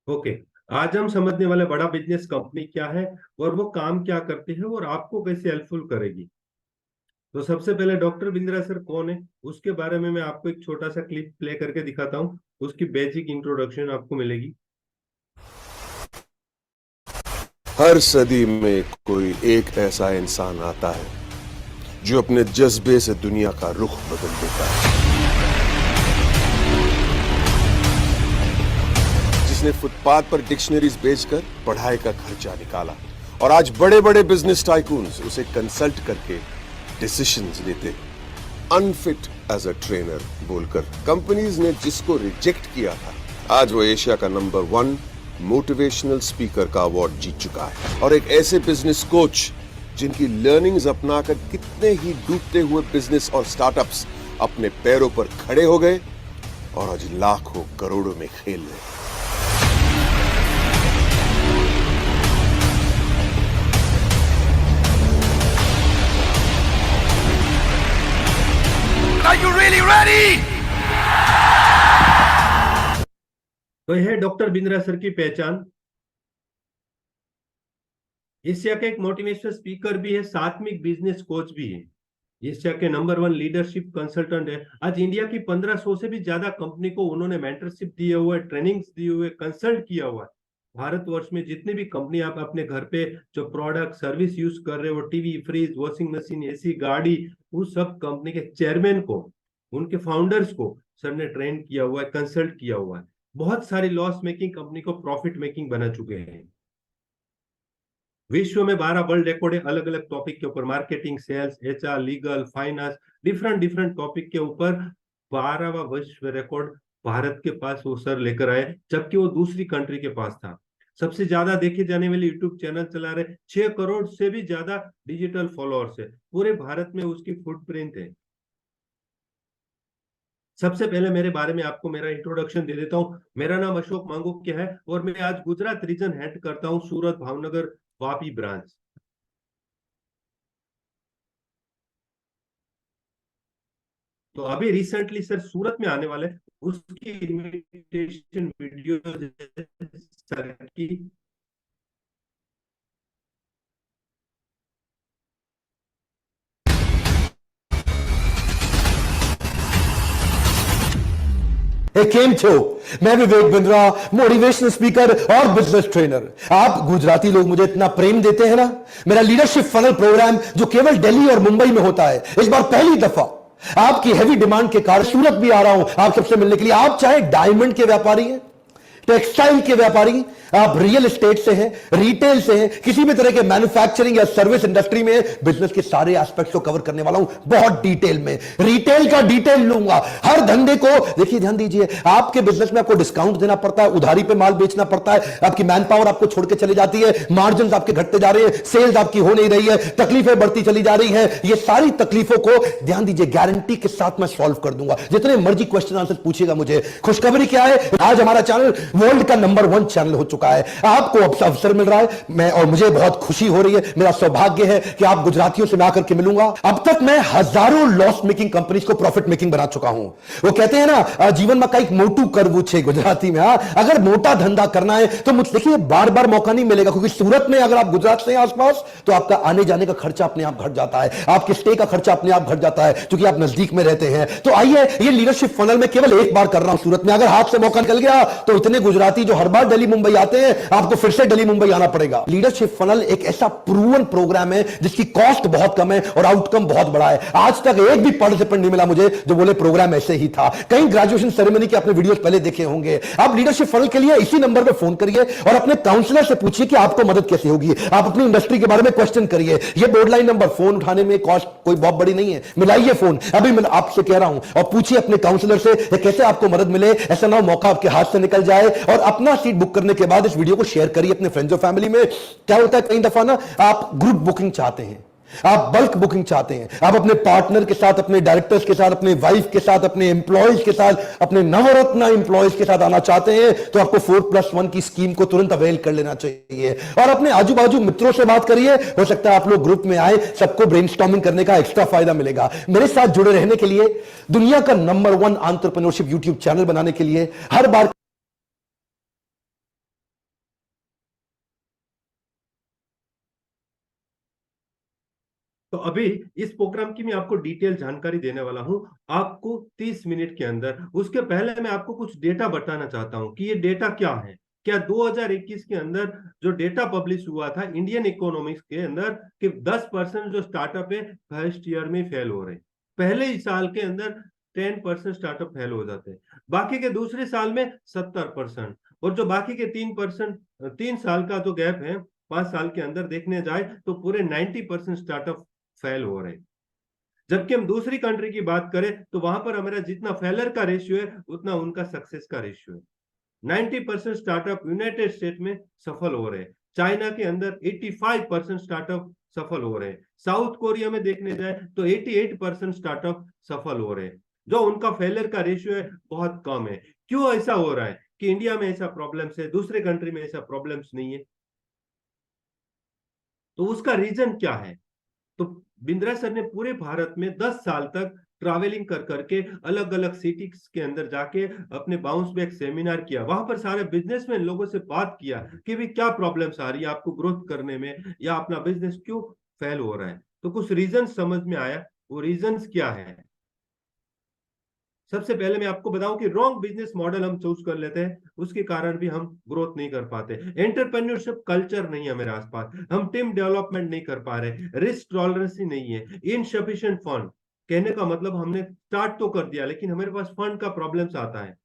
Okay. आज हम समझने वाले बड़ा बिजनेस कंपनी क्या है और वो काम क्या करती है और आपको कैसे हेल्पफुल करेगी। तो सबसे पहले डॉक्टर बिंद्रा सर कौन है, उसके बारे में मैं आपको एक छोटा सा क्लिप प्ले करके दिखाता हूँ। उसकी बेसिक इंट्रोडक्शन आपको मिलेगी। हर सदी में कोई एक ऐसा इंसान आता है जो अपने जज्बे से दुनिया का रुख बदल देता है, जिसने फुटपाथ पर डिक्शनरीज बेचकर पढ़ाई का खर्चा निकाला और आज बड़े बड़े बिजनेस टाइकून्स उसे कंसल्ट करके डिसीजंस लेते हैं। अनफिट एज अ ट्रेनर बोलकर कंपनीज ने जिसको रिजेक्ट किया था, आज वो एशिया का नंबर 1 मोटिवेशनल स्पीकर का अवार्ड जीत चुका है। और एक ऐसे बिजनेस कोच जिनकी लर्निंग्स अपनाकर कितने ही डूबते हुए बिजनेस और स्टार्टअप्स अपने पैरों पर खड़े हो गए और आज लाखों करोड़ों में खेल रहे। Are you really ready? तो यह है डॉक्टर बिंद्रा सर की पहचान। एशिया के एक मोटिवेशनल स्पीकर भी है, साथ में एक बिजनेस कोच भी है। एशिया के नंबर 1 लीडरशिप कंसल्टेंट है। आज इंडिया की 1500 से भी ज्यादा कंपनी को उन्होंने मेंटरशिप दिए हुए, ट्रेनिंग्स दिए हुए, कंसल्ट किया हुआ है। भारतवर्ष में जितनी भी कंपनी आप अपने घर पे जो प्रोडक्ट सर्विस यूज कर रहे हो, TV, fridge, washing machine, AC, गाड़ी, उस सब कंपनी के चेयरमैन को, उनके फाउंडर्स को सर ने ट्रेन किया हुआ है, कंसल्ट किया हुआ है। बहुत सारी लॉस मेकिंग कंपनी को प्रॉफिट मेकिंग बना चुके हैं। विश्व में 12 वर्ल्ड रिकॉर्ड है अलग अलग टॉपिक के ऊपर, marketing, sales, HR, legal, finance, different different topic के ऊपर 12वां विश्व रिकॉर्ड भारत के पास वो सर लेकर आए, जबकि वो दूसरी कंट्री के पास था। सबसे ज्यादा देखे जाने वाले यूट्यूब चैनल चला रहे, 6 करोड़ से भी ज्यादा डिजिटल फॉलोअर्स है, पूरे भारत में उसकी फुटप्रिंट है। सबसे पहले मेरे बारे में आपको मेरा इंट्रोडक्शन दे देता हूं। मेरा नाम अशोक मांगोकिया है और मैं आज गुजरात रीजन हेड करता हूं, सूरत, भावनगर, वापी ब्रांच। तो अभी रिसेंटली सर सूरत में आने वाले, उसकी इनविटेशन वीडियो सर की। केम छो, मैं विवेक बिंद्रा, मोटिवेशनल स्पीकर और बिजनेस ट्रेनर। आप गुजराती लोग मुझे इतना प्रेम देते हैं ना। मेरा लीडरशिप फनल प्रोग्राम जो केवल दिल्ली और मुंबई में होता है, इस बार पहली दफा आपकी हैवी डिमांड के कारण सूरत भी आ रहा हूं आप सबसे मिलने के लिए। आप चाहे डायमंड के व्यापारी हैं, टेक्सटाइल के व्यापारी, आप रियल एस्टेट से हैं, रिटेल से हैं, किसी भी तरह के मैन्युफैक्चरिंग या सर्विस इंडस्ट्री में बिजनेस के सारे एस्पेक्ट्स को कवर करने वाला हूं बहुत डिटेल में। रिटेल का डिटेल लूंगा, हर धंधे को। देखिए ध्यान दीजिए, आपके बिजनेस में आपको डिस्काउंट देना पड़ता है, उधारी पे माल बेचना पड़ता है, आपकी मैन पावर आपको छोड़ के चली जाती है, मार्जिन आपके घटते जा रहे हैं, सेल्स आपकी हो नहीं रही है, तकलीफें बढ़ती चली जा रही है। ये सारी तकलीफों को ध्यान दीजिए गारंटी के साथ मैं सॉल्व कर दूंगा। जितने मर्जी क्वेश्चन आंसर पूछिएगा मुझे। खुशखबरी क्या है, आज हमारा चैनल वर्ल्ड का नंबर 1 चैनल हो चुका है। आपको अब अवसर मिल रहा है, मैं और मुझे बहुत खुशी हो रही है, मेरा सौभाग्य है कि आप गुजरातियों से मैं आकर के मिलूंगा। अब तक मैं हजारों लॉस मेकिंग कंपनीज को प्रॉफिट मेकिंग बना चुका हूं। वो कहते हैं ना, जीवन में कई मोटू करवू छे गुजराती में। अगर मोटा धंधा करना है तो मुझे देखिए बार बार मौका नहीं मिलेगा, क्योंकि सूरत में अगर आप गुजरात से आसपास तो आपका आने जाने का खर्चा अपने आप घट जाता है, आपके स्टे का खर्चा अपने आप घट जाता है, क्योंकि आप नजदीक में रहते हैं। तो आइए, ये लीडरशिप फनल में केवल एक बार कर रहा हूं सूरत में। अगर हाथ से मौका निकल गया तो इतने गुजराती जो हर बार दिल्ली मुंबई आते हैं, आपको फिर से दिल्ली मुंबई आना पड़ेगा। लीडरशिप फनल एक ऐसा प्रूवन प्रोग्राम है जिसकी कॉस्ट बहुत कम है और आउटकम बहुत बड़ा है। आज तक एक भी पार्टिसिपेंट नहीं मिला मुझे जो बोले प्रोग्राम ऐसे ही था। कई ग्रेजुएशन सेरेमनी के अपने वीडियोस पहले देखे होंगे। आप लीडरशिप फनल के लिए इसी नंबर पर फोन करिए और अपने काउंसलर से पूछिए कि आपको मदद कैसे होगी। आप अपनी इंडस्ट्री के बारे में क्वेश्चन करिए। ये बोर्ड लाइन नंबर, फोन उठाने में कॉस्ट कोई बहुत बड़ी नहीं है। मिलाइए फोन, अभी मैं आपसे कह रहा हूं, और पूछिए अपने काउंसलर से कैसे आपको मदद मिले। ऐसा ना हो मौका आपके हाथ से निकल जाए। और अपना सीट बुक करने के बाद इस वीडियो को शेयर करिए अपने फ्रेंड्स और फैमिली में। क्या होता है, कई दफा ना आप ग्रुप बुकिंग चाहते हैं, आप बल्क बुकिंग चाहते हैं, आप अपने पार्टनर के साथ, अपने डायरेक्टर्स के साथ, अपने वाइफ के साथ, अपने एम्प्लॉयज के साथ, अपने नवरत्न एम्प्लॉयज के साथ आना चाहते हैं, तो आपको 4+1 की स्कीम को तुरंत अवेल कर लेना चाहिए। और अपने आजू बाजू मित्रों से बात करिए, हो सकता है आप लोग ग्रुप में आए, सबको ब्रेनस्टॉर्मिंग करने का एक्स्ट्रा फायदा मिलेगा। मेरे साथ जुड़े रहने के लिए, दुनिया का नंबर 1 एंटरप्रेन्योरशिप यूट्यूब चैनल बनाने के लिए, हर बार तो अभी इस प्रोग्राम की मैं आपको डिटेल जानकारी देने वाला हूं, आपको 30 मिनट के अंदर। उसके पहले मैं आपको कुछ डेटा बताना चाहता हूं कि ये डेटा क्या है। क्या 2021 के अंदर जो डेटा पब्लिश हुआ था इंडियन इकोनॉमिक्स के अंदर कि 10% जो स्टार्टअप है फर्स्ट ईयर में फेल हो रहे हैं, पहले ही साल के अंदर 10% स्टार्टअप फेल हो जाते हैं, बाकी के दूसरे साल में 70%, और जो बाकी के 3%, 3 साल का जो गैप है 5 साल के अंदर देखने जाए तो पूरे 90% स्टार्टअप फेल हो रहे हैं। जबकि हम दूसरी कंट्री की बात करें तो वहां पर हमारा जितना फेलर का रेशियो है उतना उनका सक्सेस का रेशियो है। 90% स्टार्टअप यूनाइटेड स्टेट में सफल हो रहे हैं, चाइना के अंदर 85% स्टार्टअप सफल हो रहे हैं, साउथ कोरिया में देखने जाए तो 88% स्टार्टअप सफल हो रहे हैं। जो उनका फेलियर का रेशियो है बहुत कम है। क्यों ऐसा हो रहा है कि इंडिया में ऐसा प्रॉब्लम्स है, दूसरे कंट्री में ऐसा प्रॉब्लम्स नहीं है? तो उसका रीजन क्या है? तो बिंद्रा सर ने पूरे भारत में 10 साल तक ट्रैवलिंग कर करके अलग अलग सिटीज के अंदर जाके अपने बाउंस बैक सेमिनार किया, वहां पर सारे बिजनेसमैन लोगों से बात किया कि भी क्या प्रॉब्लम्स आ रही है आपको ग्रोथ करने में, या अपना बिजनेस क्यों फेल हो रहा है। तो कुछ रीजन समझ में आया। वो रीजंस क्या है? सबसे पहले मैं आपको बताऊं कि रॉन्ग बिजनेस मॉडल हम चूज कर लेते हैं, उसके कारण भी हम ग्रोथ नहीं कर पाते। एंटरप्रेन्योरशिप कल्चर नहीं है मेरे आसपास, हम टीम डेवलपमेंट नहीं कर पा रहे, रिस्क टॉलरेंस ही नहीं है, इनसफिशिएंट फंड। कहने का मतलब हमने स्टार्ट तो कर दिया लेकिन हमारे पास फंड का प्रॉब्लम्स आता है,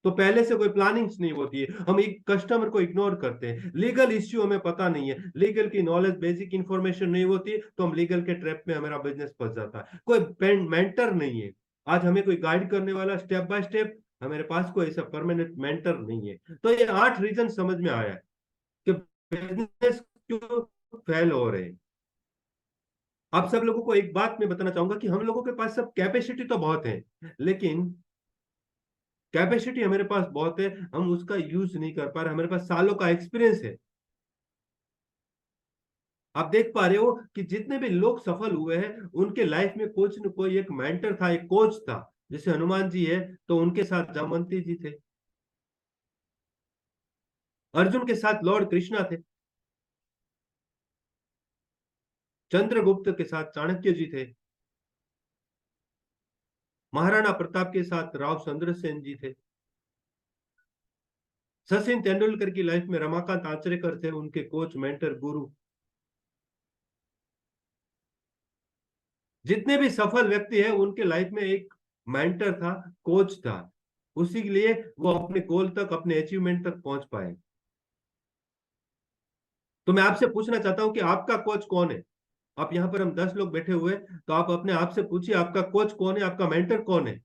तो पहले से कोई प्लानिंग्स नहीं होती है, हम एक कस्टमर को इग्नोर करते हैं, लीगल इश्यू हमें पता नहीं है, लीगल की नॉलेज बेसिक इंफॉर्मेशन नहीं होती तो हम लीगल के ट्रैप में हमारा बिजनेस फंस जाता है। कोई मेंटर नहीं है, आज हमें कोई गाइड करने वाला स्टेप बाय स्टेप, हमारे पास कोई ऐसा परमानेंट मेंटर नहीं है। तो ये 8 रीजन समझ में आया है कि बिजनेस क्यों फेल हो रहे हैं। आप सब लोगों को एक बात मैं बताना चाहूंगा कि हम लोगों के पास सब कैपेसिटी तो बहुत है, लेकिन कैपेसिटी हमारे पास बहुत है, हम उसका यूज नहीं कर पा रहे। हमारे पास सालों का एक्सपीरियंस है। आप देख पा रहे हो कि जितने भी लोग सफल हुए हैं उनके लाइफ में कोई न कोई एक मेंटर था, एक कोच था। जैसे हनुमान जी है तो उनके साथ जामवंती जी थे, अर्जुन के साथ लॉर्ड कृष्णा थे, चंद्रगुप्त के साथ चाणक्य जी थे, महाराणा प्रताप के साथ राव चंद्रसेन जी थे, सचिन तेंदुलकर की लाइफ में रमाकांत आचरेकर थे उनके कोच मेंटर गुरु। जितने भी सफल व्यक्ति हैं उनके लाइफ में एक मेंटर था, कोच था, उसी के लिए वो अपने गोल तक, अपने अचीवमेंट तक पहुंच पाए। तो मैं आपसे पूछना चाहता हूं कि आपका कोच कौन है? आप यहाँ पर हम 10 लोग बैठे हुए तो आप अपने आप से पूछिए आपका कोच कौन है, आपका मेंटर कौन है।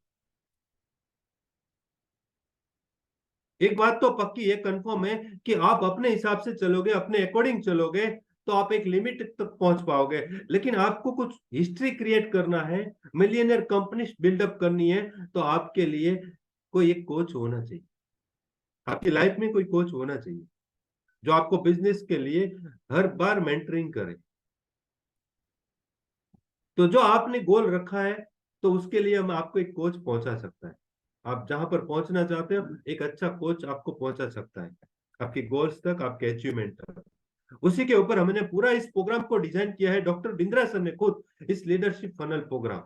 एक बात तो पक्की है, कंफर्म है कि आप अपने हिसाब से चलोगे, अपने अकॉर्डिंग चलोगे तो आप एक लिमिट तक पहुंच पाओगे। लेकिन आपको कुछ हिस्ट्री क्रिएट करना है, मिलियनर कंपनी बिल्डअप करनी है, तो आपके लिए कोई एक कोच होना चाहिए, आपकी लाइफ में कोई कोच होना चाहिए जो आपको बिजनेस के लिए हर बार मेंटरिंग करे। तो जो आपने गोल रखा है तो उसके लिए हम आपको एक कोच पहुंचा सकता है। आप जहां पर पहुंचना चाहते हो एक अच्छा कोच आपको पहुंचा सकता है आपके गोल्स तक, आपके अचीवमेंट तक। उसी के ऊपर हमने पूरा इस प्रोग्राम को डिजाइन किया है, डॉक्टर बिंद्रा सर ने खुद, इस लीडरशिप फनल प्रोग्राम,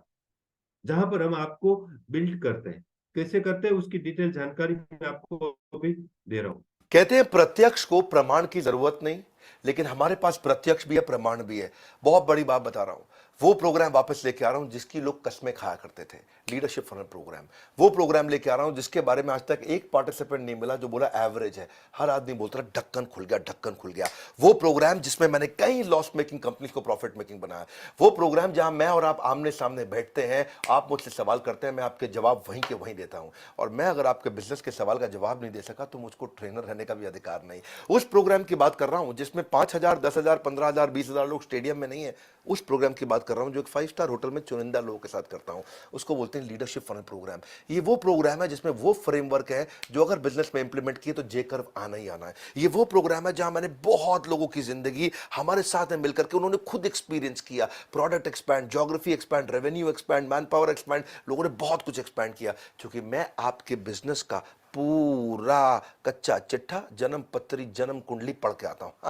जहां पर हम आपको बिल्ड करते हैं। कैसे करते हैं उसकी डिटेल जानकारी मैं आपको अभी दे रहा हूं। कहते हैं प्रत्यक्ष को प्रमाण की जरूरत नहीं, लेकिन हमारे पास प्रत्यक्ष भी है, प्रमाण भी है। बहुत बड़ी बात बता रहा हूं, वो प्रोग्राम वापस लेके आ रहा हूं जिसकी लोग कस्में खाया करते थे, लीडरशिप फनल प्रोग्राम। वो प्रोग्राम लेके आ रहा हूं जिसके बारे में आज तक एक पार्टिसिपेंट नहीं मिला जो बोला एवरेज है। हर आदमी बोलता रहा ढक्कन खुल गया, ढक्कन खुल गया। वो प्रोग्राम जिसमें मैंने कई लॉस मेकिंग कंपनीज को प्रॉफिट मेकिंग बनाया। वो प्रोग्राम जहां मैं और आप आमने सामने बैठते हैं, आप मुझसे सवाल करते हैं, मैं आपके जवाब वहीं के वहीं देता हूं। और मैं अगर आपके बिजनेस के सवाल का जवाब नहीं दे सका तो मुझको ट्रेनर रहने का भी अधिकार नहीं। उस प्रोग्राम की बात कर रहा हूं जिसमें 5,000, 10,000, 15,000, 20,000 लोग स्टेडियम में नहीं है। उस प्रोग्राम की बात कर रहा हूं जो एक 5 स्टार होटल में चुनिंदा लोगों के साथ करता हूं। उसको बोलते हैं लीडरशिप फनल प्रोग्राम। ये वो प्रोग्राम है जिसमें वो फ्रेमवर्क है जो अगर बिजनेस में इंप्लीमेंट किए तो जे कर्व आना ही आना है। ये वो प्रोग्राम है जहां मैंने बहुत लोगों की जिंदगी हमारे साथ में मिलकर के उन्होंने खुद एक्सपीरियंस किया। Product expand, geography expand, revenue expand, man power expand, लोगों ने बहुत कुछ एक्सपैंड किया। क्योंकि मैं आपके बिजनेस का पूरा कच्चा चिट्ठा, जन्म पत्री, जन्म कुंडली पढ़ के आता हूं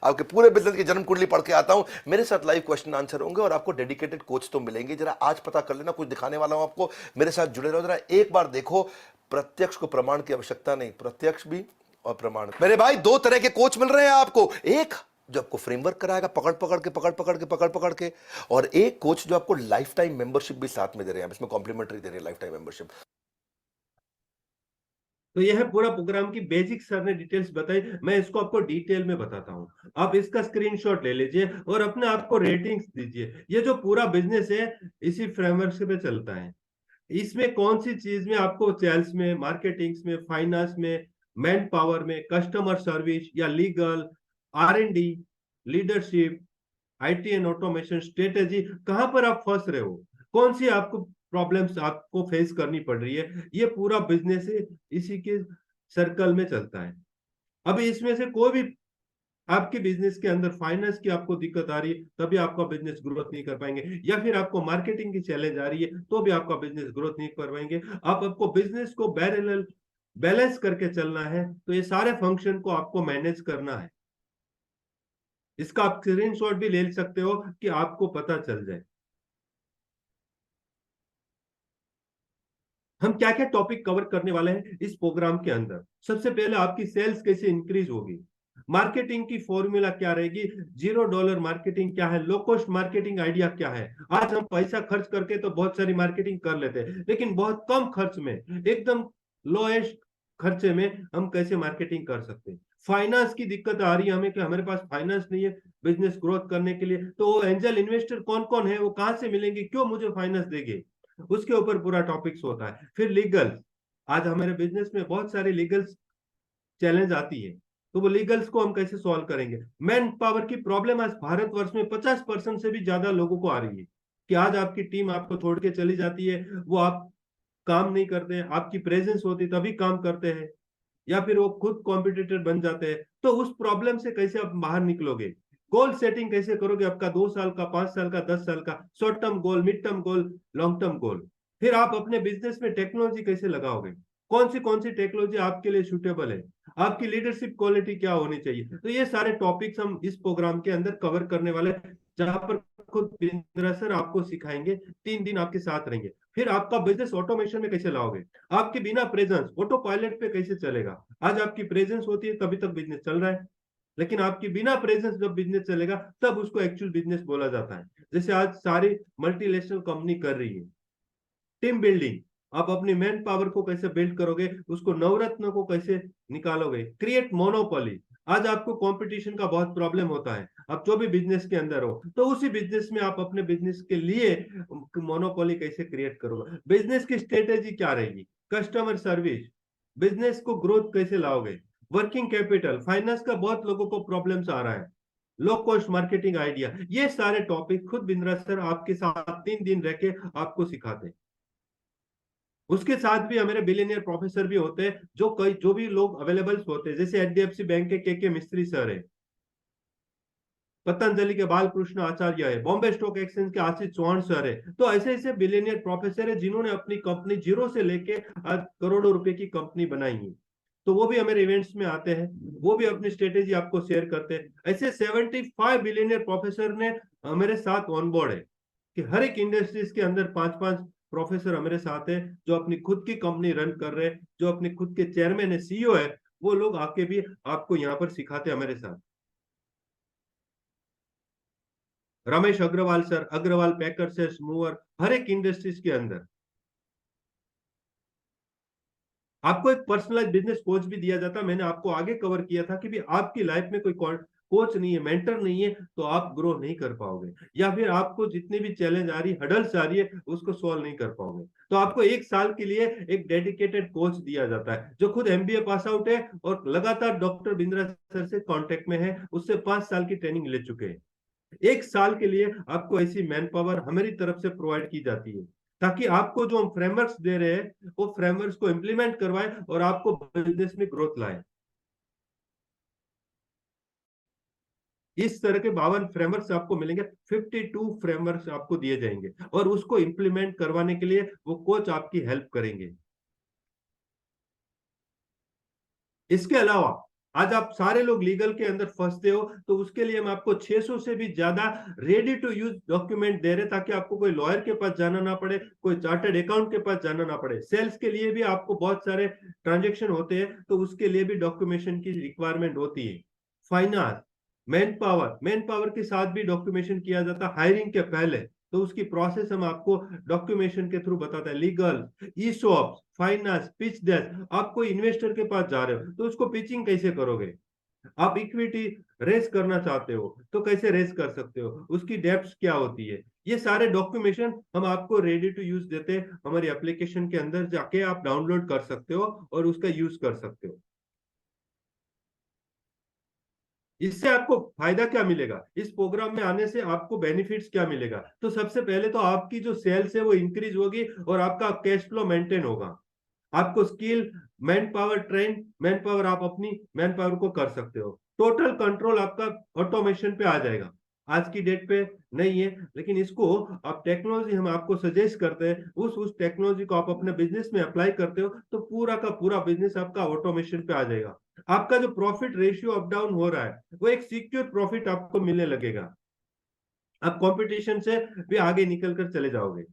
आपके पूरे बिजनेस की जन्म कुंडली पढ़ के आता हूं। मेरे साथ लाइव क्वेश्चन आंसर होंगे और आपको डेडिकेटेड कोच तो मिलेंगे। जरा आज पता कर लेना, कुछ दिखाने वाला हूं आपको, मेरे साथ जुड़े रहो। जरा एक बार देखो, प्रत्यक्ष को प्रमाण की आवश्यकता नहीं, प्रत्यक्ष भी और प्रमाण। मेरे भाई, दो तरह के कोच मिल रहे हैं आपको, एक जो आपको फ्रेमवर्क कराएगा पकड़ पकड़ के, और एक कोच जो आपको लाइफ टाइम मेंबरशिप भी साथ में दे रहे हैं, इसमें कॉम्प्लीमेंट्री दे रहे हैं लाइफ टाइम मेंबरशिप। तो यह पूरा प्रोग्राम की बेसिक सर ने डिटेल्स बताई, मैं इसको आपको डिटेल में बताता हूँ। आप इसका स्क्रीनशॉट ले लीजिए और अपने आप को रेटिंग्स दीजिए। ये जो पूरा बिजनेस है इसी फ्रेमवर्क से पे चलता है। इसमें कौन सी चीज में आपको सेल्स में, मार्केटिंग में, फाइनेंस में, मैन पावर में, कस्टमर सर्विस या legal, R&D, leadership, IT and automation, strategy, कहां पर आप फंस रहे हो, कौन सी आपको प्रॉब्लम्स आपको फेस करनी पड़ रही है, ये पूरा बिजनेस इसी के सर्कल में चलता है। अभी इसमें से कोई भी आपके बिजनेस के अंदर फाइनेंस की आपको दिक्कत आ रही है, तभी आपका बिजनेस ग्रोथ नहीं कर पाएंगे, या फिर आपको मार्केटिंग की चैलेंज आ रही है तो भी आपका बिजनेस ग्रोथ नहीं कर पाएंगे। आपको बिजनेस को बैलेंस करके चलना है, तो ये सारे फंक्शन को आपको मैनेज करना है। इसका आप स्क्रीनशॉट भी ले सकते हो कि आपको पता चल जाए हम क्या क्या टॉपिक कवर करने वाले हैं इस प्रोग्राम के अंदर। सबसे पहले आपकी सेल्स कैसे इंक्रीज होगी, मार्केटिंग की फॉर्मूला क्या रहेगी, $0 मार्केटिंग क्या है, लो कॉस्ट मार्केटिंग आइडिया क्या है। आज हम पैसा खर्च करके तो बहुत सारी मार्केटिंग कर लेते हैं, लेकिन बहुत कम खर्च में, एकदम लोएस्ट खर्चे में हम कैसे मार्केटिंग कर सकते हैं। फाइनेंस की दिक्कत आ रही है हमें कि हमारे पास फाइनेंस नहीं है बिजनेस ग्रोथ करने के लिए, तो एंजल इन्वेस्टर कौन कौन है, वो कहां से मिलेंगे, क्यों मुझे फाइनेंस देंगे, उसके ऊपर पूरा टॉपिक्स होता है। फिर लीगल, आज हमारे बिजनेस में बहुत सारे लीगल चैलेंज आती है, तो वो लीगल्स को हम कैसे सॉल्व करेंगे। मैन पावर की प्रॉब्लम आज भारतवर्ष में 50% से भी ज्यादा लोगों को आ रही है कि आज आपकी टीम आपको छोड़ के चली जाती है, वो आप काम नहीं करते हैं, आपकी प्रेजेंस होती तभी काम करते हैं, या फिर वो खुद कॉम्पिटिटर बन जाते हैं। तो उस प्रॉब्लम से कैसे आप बाहर निकलोगे, गोल सेटिंग कैसे करोगे, आपका 2 साल का, 5 साल का, 10 साल का, short term goal, mid term goal, long term goal. फिर आप अपने बिजनेस में टेक्नोलॉजी कैसे लगाओगे, कौन सी टेक्नोलॉजी आपके लिए सुटेबल है, आपकी लीडरशिप क्वालिटी क्या होनी चाहिए। तो ये सारे टॉपिक्स हम इस प्रोग्राम के अंदर कवर करने वाले हैं, जहां पर खुद बिंद्रा सर आपको सिखाएंगे, 3 दिन आपके साथ रहेंगे। फिर आपका बिजनेस ऑटोमेशन में कैसे लाओगे, आपके बिना प्रेजेंस ऑटो पायलट पे कैसे चलेगा। आज आपकी प्रेजेंस होती है तभी तक बिजनेस चल रहा है, लेकिन आपकी बिना प्रेजेंस जब बिजनेस चलेगा तब उसको एक्चुअल बिजनेस बोला जाता है। जैसे आज सारी मल्टीनेशनल कंपनी कर रही है टीम बिल्डिंग, आप अपनी मैन पावर को कैसे बिल्ड करोगे, उसको नवरत्न को कैसे निकालोगे, क्रिएट मोनोपोली। आज आपको कंपटीशन का बहुत प्रॉब्लम होता है, आप जो भी बिजनेस के अंदर हो, तो उसी बिजनेस में आप अपने बिजनेस के लिए मोनोपोली कैसे क्रिएट करोगे, बिजनेस की स्ट्रेटेजी क्या रहेगी, कस्टमर सर्विस, बिजनेस को ग्रोथ कैसे लाओगे, वर्किंग कैपिटल, फाइनेंस का बहुत लोगों को प्रॉब्लम्स आ रहा है, लो कॉस्ट मार्केटिंग आइडिया। ये सारे टॉपिक खुद बिंद्रा सर आपके साथ 3 दिन रह के आपको सिखाते हैं। उसके साथ भी हमारे बिलियनियर प्रोफेसर भी होते हैं, जो भी लोग अवेलेबल होते हैं, जैसे HDFC बैंक के मिस्त्री सर है, पतंजलि के बालकृष्ण आचार्य है, बॉम्बे स्टॉक एक्सचेंज के आशीष चौहान सर है। तो ऐसे ऐसे बिलियनियर प्रोफेसर है जिन्होंने अपनी कंपनी जीरो से लेके आज करोड़ों रुपए की कंपनी बनाई है, तो वो भी हमारे इवेंट्स में आते हैं, वो भी अपनी स्ट्रेटेजी आपको शेयर करते हैं। ऐसे 75 बिलियनियर प्रोफेसर ने हमारे साथ ऑन बोर्ड है कि हर एक इंडस्ट्रीज के अंदर 5-5 प्रोफेसर हमारे साथ है, जो अपनी खुद की कंपनी रन कर रहे हैं, जो अपनी खुद के चेयरमैन है, CEO है, वो लोग आके भी आपको यहाँ पर सिखाते हैं हमारे साथ। Ramesh Agrawal sir, Agrawal packers mover, हर एक इंडस्ट्रीज के अंदर आपको एक पर्सनलाइज बिजनेस कोच भी दिया जाता है। मैंने आपको आगे कवर किया था कि भी आपकी लाइफ में कोई कोच नहीं है, मेंटर नहीं है, तो आप ग्रो नहीं कर पाओगे, या फिर आपको जितनी भी चैलेंज आ रही है, हडल्स आ रही है, उसको सॉल्व नहीं कर पाओगे। तो आपको 1 साल के लिए एक डेडिकेटेड कोच दिया जाता है, जो खुद MBA पास आउट है और लगातार डॉक्टर बिंद्रा सर से कांटेक्ट में है, उससे 5 साल की ट्रेनिंग ले चुके हैं। 1 साल के लिए आपको ऐसी मैन पावर हमारी तरफ से प्रोवाइड की जाती है, ताकि आपको जो हम फ्रेमवर्क्स दे रहे हैं वो फ्रेमवर्क्स को इंप्लीमेंट करवाए और आपको बिजनेस में ग्रोथ लाए। इस तरह के 52 फ्रेमवर्क्स आपको मिलेंगे, 52 फ्रेमवर्क्स आपको दिए जाएंगे और उसको इंप्लीमेंट करवाने के लिए वो कोच आपकी हेल्प करेंगे। इसके अलावा आज आप सारे लोग लीगल के अंदर फंसते हो, तो उसके लिए हम आपको 600 से भी ज्यादा रेडी टू यूज डॉक्यूमेंट दे रहे, ताकि आपको कोई लॉयर के पास जाना ना पड़े, कोई चार्टर्ड अकाउंट के पास जाना ना पड़े। सेल्स के लिए भी आपको बहुत सारे ट्रांजेक्शन होते हैं, तो उसके लिए भी डॉक्यूमेंटेशन की रिक्वायरमेंट होती है। फाइनेंस, मैन पावर के साथ भी डॉक्यूमेंटेशन किया जाता है हायरिंग के पहले, तो उसकी प्रोसेस हम आपको डॉक्यूमेंटेशन के थ्रू बताते हैं। Legal, ESOP, finance, pitch deck. आप कोई इन्वेस्टर के पास जा रहे हो तो उसको पिचिंग कैसे करोगे? आप इक्विटी रेस करना चाहते हो तो कैसे रेस कर सकते हो, उसकी डेप्थ क्या होती है, ये सारे डॉक्यूमेंटेशन हम आपको रेडी टू यूज देते हैं। हमारी एप्लीकेशन के अंदर जाके आप डाउनलोड कर सकते हो और उसका यूज कर सकते हो। इससे आपको फायदा क्या मिलेगा, इस प्रोग्राम में आने से आपको बेनिफिट्स क्या मिलेगा? तो सबसे पहले तो आपकी जो सेल्स है वो इंक्रीज होगी और आपका कैश फ्लो मेंटेन होगा। आपको स्किल, मैन पावर आप अपनी मैन पावर को कर सकते हो। टोटल कंट्रोल आपका ऑटोमेशन पे आ जाएगा। आज की डेट पे नहीं है, लेकिन इसको आप टेक्नोलॉजी हम आपको सजेस्ट करते हैं, उस टेक्नोलॉजी को आप अपने बिजनेस में अप्लाई करते हो तो पूरा का पूरा बिजनेस आपका ऑटोमेशन पे आ जाएगा। आपका जो प्रॉफिट रेशियो अप डाउन हो रहा है वो एक सिक्योर प्रॉफिट आपको मिलने लगेगा। आप कंपटीशन से भी आगे निकल कर चले जाओगे।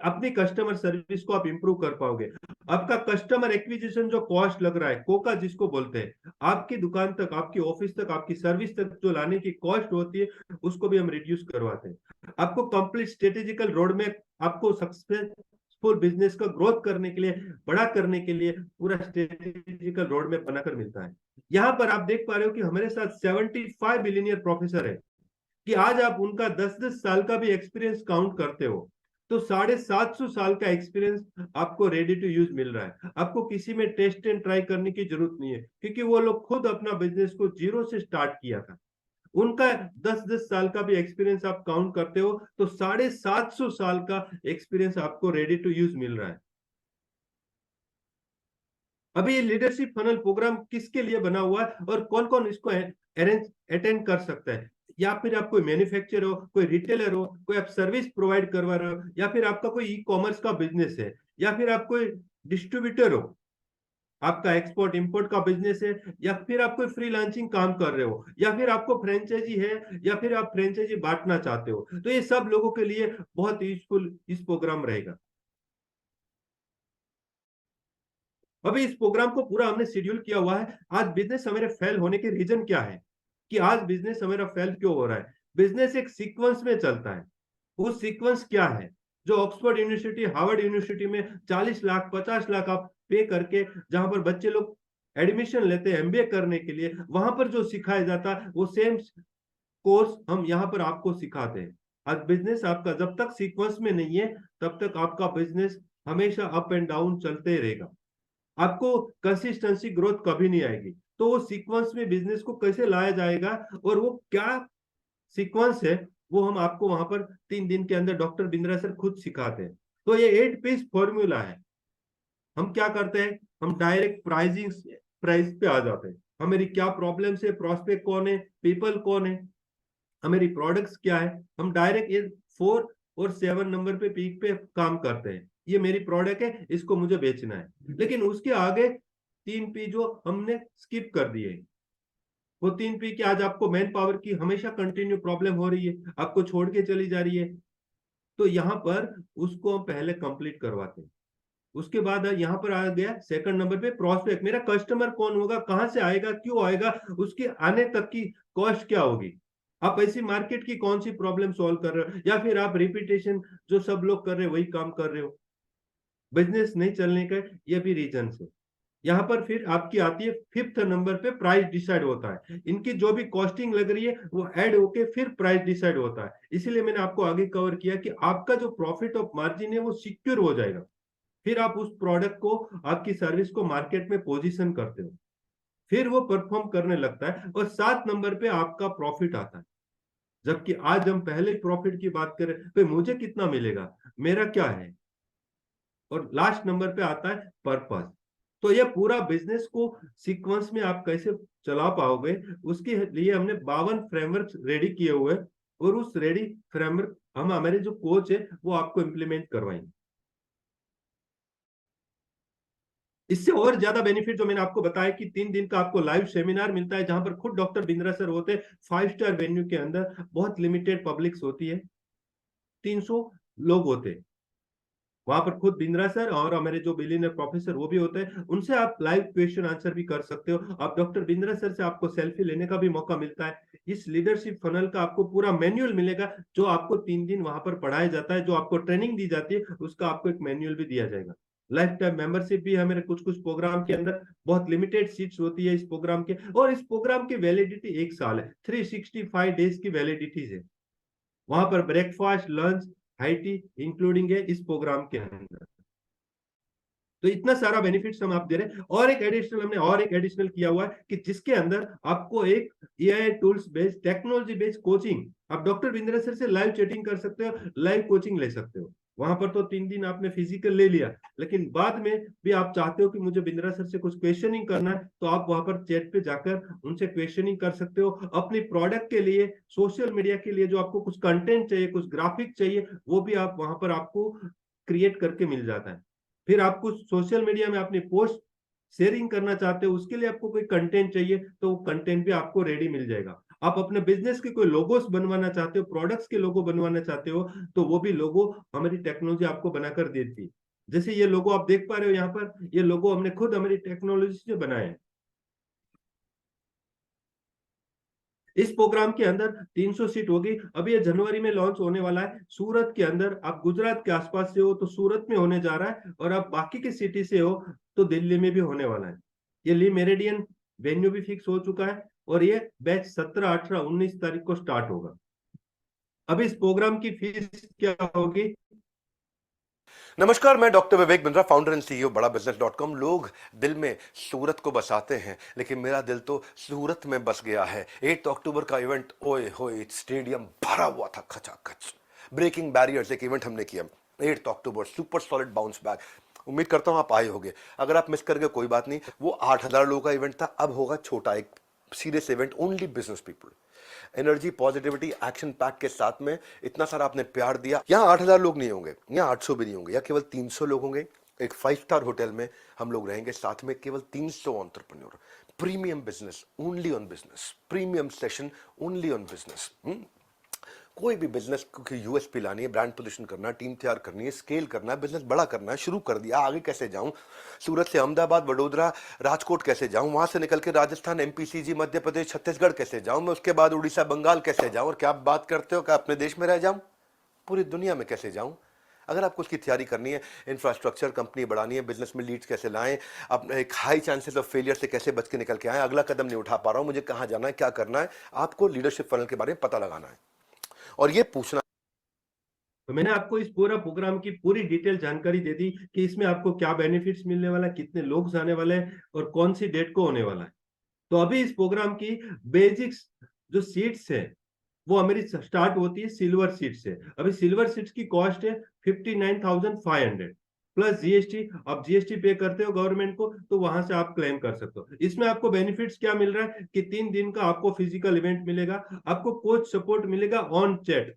अपनी कस्टमर सर्विस को आप इंप्रूव कर पाओगे। आपका कस्टमर एक्विजिशन जो कॉस्ट लग रहा है, कोका जिसको बोलते हैं, आपकी दुकान तक, आपकी ऑफिस तक, आपकी सर्विस तक जो लाने की कॉस्ट होती है, उसको भी हम रिड्यूस करवाते हैं। आपको कंप्लीट स्ट्रेटेजिकल रोड मैप, आपको सक्सेसफुल बिजनेस का ग्रोथ करने के लिए, बड़ा करने के लिए पूरा स्ट्रेटेजिकल रोड मैप बनाकर मिलता है। यहाँ पर आप देख पा रहे हो कि हमारे साथ 75 बिलियनियर प्रोफेसर है, कि आज आप उनका 10-10 साल का भी एक्सपीरियंस काउंट करते हो तो 750 साल का एक्सपीरियंस आपको रेडी टू यूज मिल रहा है। आपको किसी में टेस्ट एंड ट्राई करने की जरूरत नहीं है, क्योंकि वो लोग खुद अपना बिजनेस को जीरो से स्टार्ट किया था। उनका 10-10 साल का भी एक्सपीरियंस आप काउंट करते हो तो 750 साल का एक्सपीरियंस आपको रेडी टू यूज मिल रहा है। अभी ये लीडरशिप फनल प्रोग्राम किसके लिए बना हुआ है और कौन कौन इसको अटेंड कर सकता है? या फिर आप कोई मैन्युफैक्चरर हो, कोई रिटेलर हो, कोई आप सर्विस प्रोवाइड करवा रहे हो, या फिर आपका कोई ई कॉमर्स का बिजनेस है, या फिर आप कोई डिस्ट्रीब्यूटर हो, आपका एक्सपोर्ट इंपोर्ट का बिजनेस है, या फिर आप कोई फ्रीलांसिंग काम कर रहे हो, या फिर आपको फ्रेंचाइजी है, या फिर आप फ्रेंचाइजी बांटना चाहते हो, तो ये सब लोगों के लिए बहुत यूजफुल इस प्रोग्राम रहेगा। अभी इस प्रोग्राम को पूरा हमने शेड्यूल किया हुआ है। आज बिजनेस हमारे फेल होने के रीजन क्या है, कि आज बिजनेस हमारा फेल क्यों हो रहा है? बिजनेस एक सीक्वेंस में चलता है। वो सीक्वेंस क्या है? जो ऑक्सफोर्ड यूनिवर्सिटी, हार्वर्ड यूनिवर्सिटी में 40 लाख 50 लाख आप पे करके जहां पर बच्चे लोग एडमिशन लेते हैं एमबीए करने के लिए, वहां पर जो सिखाया जाता है वो सेम कोर्स हम यहाँ पर आपको सिखाते हैं। आज बिजनेस आपका जब तक सीक्वेंस में नहीं है तब तक आपका बिजनेस हमेशा अप एंड डाउन चलते रहेगा। आपको कंसिस्टेंसी ग्रोथ कभी नहीं आएगी। तो वो सीक्वेंस में बिजनेस को कैसे लाया जाएगा और वो क्या सीक्वेंस है, वो हम आपको वहां पर 3 दिन के अंदर डॉक्टर बिंद्रा सर खुद सिखाते हैं। तो ये 8 पीस फॉर्मूला है। हम क्या करते हैं, हम डायरेक्ट प्राइस पे आ जाते हैं। हमारी क्या प्रॉब्लम है, प्रोस्पेक्ट कौन है, पीपल कौन है, हमारी प्रोडक्ट्स क्या है, हम डायरेक्ट ये 4 और 7 नंबर पे पीक पे काम करते हैं। ये मेरी प्रोडक्ट है, इसको मुझे बेचना है। लेकिन उसके आगे 3 पी जो हमने स्किप कर दिए, वो 3 पी की आज आपको मैन पावर की हमेशा कंटिन्यू प्रॉब्लम हो रही है, आपको छोड़ के चली जा रही है, तो यहाँ पर उसको हम पहले कंप्लीट करवाते हैं। उसके बाद यहाँ पर आ गया सेकंड नंबर पे प्रोस्पेक्ट। मेरा कस्टमर कौन होगा, कहां से आएगा, क्यों आएगा, उसके आने तक की कॉस्ट क्या होगी, आप ऐसी मार्केट की कौन सी प्रॉब्लम सॉल्व कर रहे हो, या फिर आप रिपीटेशन जो सब लोग कर रहे हो वही काम कर रहे हो। बिजनेस नहीं चलने का ये भी रीजन है। यहाँ पर फिर आपकी आती है 5th नंबर पे प्राइस डिसाइड होता है। इनकी जो भी कॉस्टिंग लग रही है वो ऐड होके फिर प्राइस डिसाइड होता है। इसीलिए मैंने आपको आगे कवर किया कि आपका जो प्रॉफिट ऑफ मार्जिन है वो सिक्योर हो जाएगा। फिर आप उस प्रोडक्ट को, आपकी सर्विस को मार्केट में पोजीशन करते हो, फिर वो परफॉर्म करने लगता है और 7 नंबर पे आपका प्रॉफिट आता है। जबकि आज हम पहले प्रॉफिट की बात करें तो मुझे कितना मिलेगा, मेरा क्या है, और लास्ट नंबर पे आता है पर्पस। तो ये पूरा बिजनेस को सीक्वेंस में आप कैसे चला पाओगे, उसके लिए हमने 52 फ्रेमवर्क रेडी किए हुए, और उस रेडी फ्रेमवर्क हम हमारे जो कोच है वो आपको इंप्लीमेंट करवाएंगे। इससे और ज्यादा बेनिफिट जो मैंने आपको बताया कि 3 दिन का आपको लाइव सेमिनार मिलता है, जहां पर खुद डॉक्टर बिंद्रा सर होते हैं, 5 स्टार वेन्यू के अंदर, बहुत लिमिटेड पब्लिक्स होती है, 300 लोग होते हैं वहां पर, खुद बिंद्रा सर और हमारे जो बिलियनर प्रोफेसर वो भी होते हैं, उनसे आप लाइव क्वेश्चन आंसर भी कर सकते हो। आप डॉक्टर बिंद्रा सर से आपको सेल्फी लेने का भी मौका मिलता है। इस लीडरशिप फनल का आपको पूरा मैनुअल मिलेगा, जो आपको 3 दिन वहां पर पढ़ाया जाता है, जो आपको ट्रेनिंग दी जाती है, उसका आपको एक मैनुअल भी दिया जाएगा। लाइफ टाइम मेंबरशिप भी है मेरे कुछ कुछ प्रोग्राम के अंदर, बहुत लिमिटेड सीट्स होती है इस प्रोग्राम के, और इस प्रोग्राम की वैलिडिटी 1 साल है, 365 डेज की वैलिडिटीज है। वहां पर breakfast, lunch, high tea including है इस प्रोग्राम के अंदर। तो इतना सारा बेनिफिट्स हम आप दे रहे हैं, और एक एडिशनल हमने और एक एडिशनल किया हुआ है कि जिसके अंदर आपको एक AI tools based, technology based coaching, आप डॉक्टर बिंद्रा सर से लाइव चैटिंग कर सकते हो, लाइव कोचिंग ले सकते हो। वहां पर तो 3 दिन आपने फिजिकल ले लिया, लेकिन बाद में भी आप चाहते हो कि मुझे बिंद्रा सर से कुछ क्वेश्चनिंग करना है, तो आप वहां पर चैट पे जाकर उनसे क्वेश्चनिंग कर सकते हो। अपनी प्रोडक्ट के लिए, सोशल मीडिया के लिए जो आपको कुछ कंटेंट चाहिए, कुछ ग्राफिक चाहिए, वो भी आप वहां पर आपको क्रिएट करके मिल जाता है। फिर आपको सोशल मीडिया में अपनी पोस्ट शेयरिंग करना चाहते हो, उसके लिए आपको कोई कंटेंट चाहिए, तो वो कंटेंट भी आपको रेडी मिल जाएगा। आप अपने बिजनेस के कोई लोगोस बनवाना चाहते हो, प्रोडक्ट्स के लोगो बनवाना चाहते हो, तो वो भी लोगो हमारी टेक्नोलॉजी आपको बनाकर देती है। जैसे ये लोगो आप देख पा रहे हो यहाँ पर, ये लोगो हमने खुद हमारी टेक्नोलॉजी से बनाए हैं। इस प्रोग्राम के अंदर 300 सीट होगी। अभी ये जनवरी में लॉन्च होने वाला है सूरत के अंदर। आप गुजरात के आसपास से हो तो सूरत में होने जा रहा है, और आप बाकी की सिटी से हो तो दिल्ली में भी होने वाला है। ये ली मेरिडियन वेन्यू भी फिक्स हो चुका है, और ये बैच 17, 18, 19 तारीख को स्टार्ट होगा। अब इस प्रोग्राम की फीस क्या होगी? नमस्कार, मैं doctor Vivek Bindra, founder and CEO बड़ा बिजनेस.com। लोग दिल में सूरत को बसाते हैं, लेकिन मेरा दिल तो सूरत में बस गया है। 8 अक्टूबर का इवेंट, ओए होए, स्टेडियम भरा हुआ था खचाखच। ब्रेकिंग बैरियर्स एक इवेंट हमने किया 8 अक्टूबर, सुपर सॉलिड बाउंस बैक। उम्मीद करता हूं आप आए होंगे। अगर आप मिस कर गए कोई बात नहीं, वो 8,000 लोगों का इवेंट था, अब होगा छोटा एक serious event, only business people. Energy, positivity, action pack के साथ में इतना सारा आपने प्यार दिया। यहाँ 8,000 लोग नहीं होंगे, यहाँ 800 भी नहीं होंगे, या केवल 300 लोग होंगे। एक 5 स्टार होटल में हम लोग रहेंगे, साथ में केवल 300 entrepreneur. Premium business, only on business. Premium session, only on business. कोई भी बिजनेस को यूएसपी लानी है, ब्रांड पोजीशन करना है, टीम तैयार करनी है, स्केल करना है, बिजनेस बड़ा करना है, शुरू कर दिया, आगे कैसे जाऊं, सूरत से अहमदाबाद, वडोदरा, राजकोट कैसे जाऊं, वहां से निकल के राजस्थान, एमपीसीजी, मध्य प्रदेश, छत्तीसगढ़ कैसे जाऊं मैं, उसके बाद उड़ीसा, बंगाल कैसे जाऊं, और क्या आप बात करते हो कि अपने देश में रह जाऊं, पूरी दुनिया में कैसे जाऊं। अगर आपको उसकी तैयारी करनी है, इंफ्रास्ट्रक्चर, कंपनी बढ़ानी है, बिजनेस में लीड्स कैसे लाएं, अपने एक हाई चांसेस ऑफ फेलियर से कैसे बच के निकल के आए, अगला कदम नहीं उठा पा रहा हूं, मुझे कहां जाना है, क्या करना है, आपको लीडरशिप फनल के बारे में पता लगाना है और ये पूछना। तो मैंने आपको इस पूरा प्रोग्राम की पूरी डिटेल जानकारी दे दी कि इसमें आपको क्या बेनिफिट्स मिलने वाला है, कितने लोग जाने वाले हैं, और कौन सी डेट को होने वाला है। तो अभी इस प्रोग्राम की बेसिक्स जो सीट्स है, वो हमारी स्टार्ट होती है सिल्वर सीट से। अभी सिल्वर सीट्स की कॉस्ट है 59,500 प्लस जीएसटी। आप जीएसटी पे करते हो गवर्नमेंट को, तो वहां से आप क्लेम कर सकते हो। इसमें आपको बेनिफिट्स क्या मिल रहा है कि 3 दिन का आपको फिजिकल इवेंट मिलेगा, आपको कोच सपोर्ट मिलेगा ऑन चैट,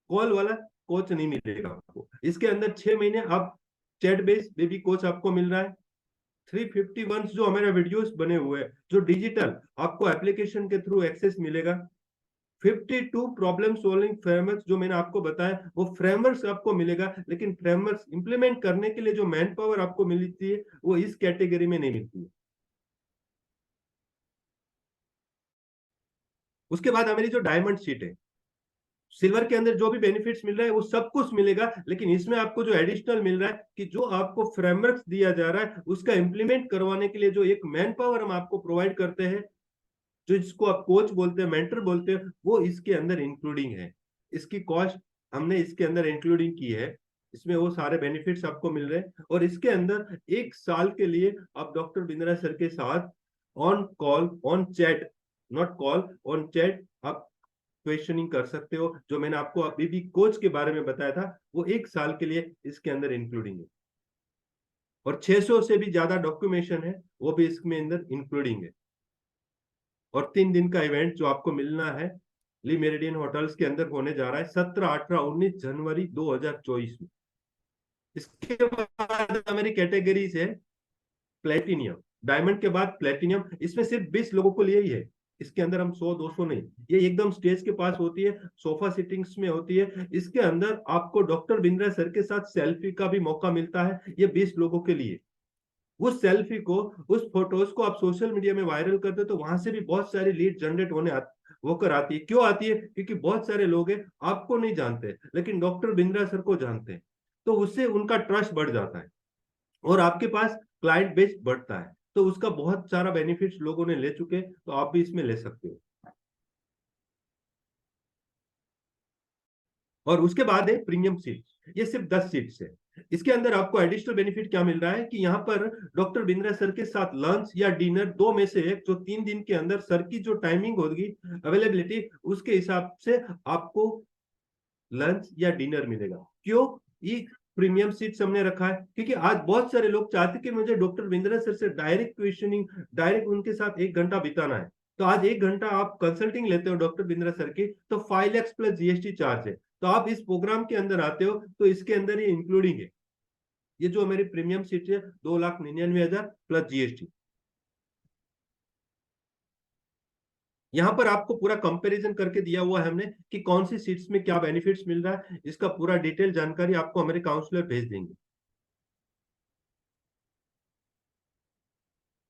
कॉल वाला कोच नहीं मिलेगा आपको। इसके अंदर 6 महीने आप चैट बेस्ड बेबी कोच आपको मिल रहा है। 351 जो हमारे वीडियोस बने हुए हैं, जो डिजिटल आपको एप्लीकेशन के थ्रू एक्सेस मिलेगा। 52 प्रॉब्लम सॉल्विंग फ्रेमवर्क जो मैंने आपको बताया, वो फ्रेमवर्क आपको मिलेगा, लेकिन फ्रेमवर्क इंप्लीमेंट करने के लिए जो मैन पावर आपको मिलती है, वो इस कैटेगरी में नहीं मिलती है। उसके बाद हमारी जो डायमंड शीट है, सिल्वर के अंदर जो भी बेनिफिट्स मिल रहा है वो सब कुछ मिलेगा, लेकिन इसमें आपको जो एडिशनल मिल रहा है कि जो आपको फ्रेमवर्क दिया जा रहा है, उसका इंप्लीमेंट करवाने के लिए जो एक मैन पावर हम आपको प्रोवाइड करते हैं, जो जिसको आप कोच बोलते हैं, मेंटर बोलते हैं, वो इसके अंदर इंक्लूडिंग है। इसकी कॉस्ट हमने इसके अंदर इंक्लूडिंग की है। इसमें वो सारे बेनिफिट्स आपको मिल रहे हैं, और इसके अंदर 1 साल के लिए आप डॉक्टर बिंद्रा सर के साथ on call, on chat, not call, on chat आप क्वेश्चनिंग कर सकते हो। जो मैंने आपको अभी भी कोच के बारे में बताया था, वो 1 साल के लिए इसके अंदर इंक्लूडिंग है, और 600 से भी ज्यादा डॉक्यूमेंटेशन है, वो भी इसमें अंदर इंक्लूडिंग है। और 3 दिन का इवेंट जो आपको मिलना है ली मेरिडियन होटल्स के अंदर होने जा रहा है 17, 18, 19 जनवरी 2024 में। इसके बाद हमारी कैटेगरीज है प्लेटिनियम, डायमंड के बाद प्लेटिनियम, इसमें सिर्फ 20 लोगों को लिए ही है। इसके अंदर हम 100-200 नहीं, ये एकदम स्टेज के पास होती है, सोफा सिटिंग्स में होती है। इसके अंदर आपको डॉक्टर बिंद्रा सर के साथ सेल्फी का भी मौका मिलता है, ये 20 लोगों के लिए। उस सेल्फी को, उस फोटोज को आप सोशल मीडिया में वायरल करते तो वहां से भी बहुत सारी लीड जनरेट होकर आती है। क्यों आती है? क्योंकि बहुत सारे लोग हैं आपको नहीं जानते लेकिन डॉक्टर बिंद्रा सर को जानते हैं, तो उससे उनका ट्रस्ट बढ़ जाता है और आपके पास क्लाइंट बेस बढ़ता है। तो उसका बहुत सारा बेनिफिट्स लोगों ने ले चुके, तो आप भी इसमें ले सकते हो। और उसके बाद है प्रीमियम सीट, ये सिर्फ 10 सीट्स है। इसके अंदर आपको एडिशनल बेनिफिट क्या मिल रहा है कि यहाँ पर डॉक्टर बिंद्रा सर के साथ लंच या डिनर, दो में से एक, जो 3 दिन के अंदर सर की जो टाइमिंग होगी, अवेलेबिलिटी, उसके हिसाब से आपको लंच या डिनर मिलेगा। क्यों ये प्रीमियम सीट्स हमने रखा है? क्योंकि आज बहुत सारे लोग चाहते कि मुझे डॉक्टर बिंद्रा सर से डायरेक्ट क्वेश्चनिंग, डायरेक्ट उनके साथ 1 घंटा बिताना है। तो आज 1 घंटा आप कंसल्टिंग लेते हो डॉक्टर बिंद्रा सर की, तो 5 लाख प्लस जीएसटी चार्ज है। तो आप इस प्रोग्राम के अंदर आते हो तो इसके अंदर ये इंक्लूडिंग है। ये जो मेरी प्रीमियम सीट है 2,99,000 प्लस जीएसटी। यहाँ पर आपको पूरा कंपैरिजन करके दिया हुआ है हमने कि कौन सी सीट्स में क्या बेनिफिट्स मिल रहा है। इसका पूरा डिटेल जानकारी आपको हमारे काउंसलर भेज देंगे।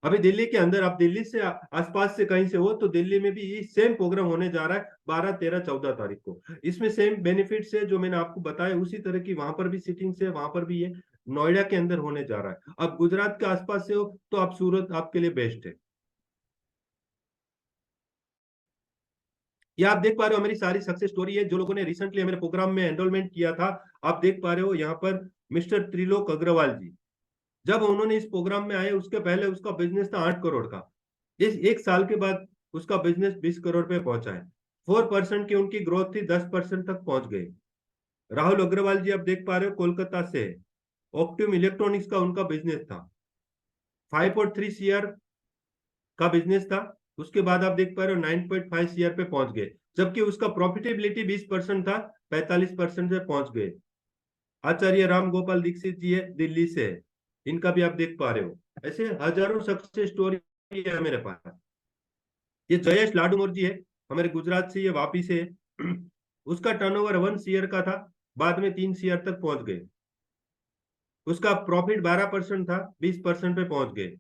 अभी दिल्ली के अंदर, आप दिल्ली से आसपास से कहीं से हो तो दिल्ली में भी ये सेम प्रोग्राम होने जा रहा है 12, 13, 14 तारीख को। इसमें सेम बेनिफिट्स है जो मैंने आपको बताया, उसी तरह की वहां पर भी सीटिंग्स है, वहां पर भी ये नोएडा के अंदर होने जा रहा है। अब गुजरात के आसपास से हो तो आप सूरत आपके लिए बेस्ट है। ये आप देख पा रहे हो मेरी सारी सक्सेस स्टोरी है। जो लोगों ने रिसेंटली मेरे प्रोग्राम में एनरोलमेंट किया था, आप देख पा रहे हो यहाँ पर मिस्टर त्रिलोक अग्रवाल जी, जब उन्होंने इस प्रोग्राम में आए उसके पहले उसका बिजनेस था 8 करोड़ का। इस 1 साल के बाद उसका बिजनेस 20 करोड़ पे पहुंचा है। 4% की उनकी ग्रोथ थी, 10% तक पहुंच गए। राहुल अग्रवाल जी आप देख पा रहे हो कोलकाता से, ऑप्टिम इलेक्ट्रॉनिक्स का उनका बिजनेस था, 5.3 सीआर का बिजनेस था। उसके बाद आप देख पा रहे हो 9.5 सीआर पे पहुंच गए, जबकि उसका प्रॉफिटेबिलिटी 20% था, 45% पे पहुंच गए। आचार्य राम गोपाल दीक्षित जी है, दिल्ली से है, इनका भी आप देख पा रहे हो। ऐसे हजारों सक्सेस स्टोरी है मेरे पास। ये जयेश लाडूमोर जी है, हमारे गुजरात से, ये वापी से है। उसका टर्नओवर 1 सीआर का था, बाद में 3 सीआर तक पहुंच गए। उसका प्रॉफिट 12% था, 20% पे पहुंच गए।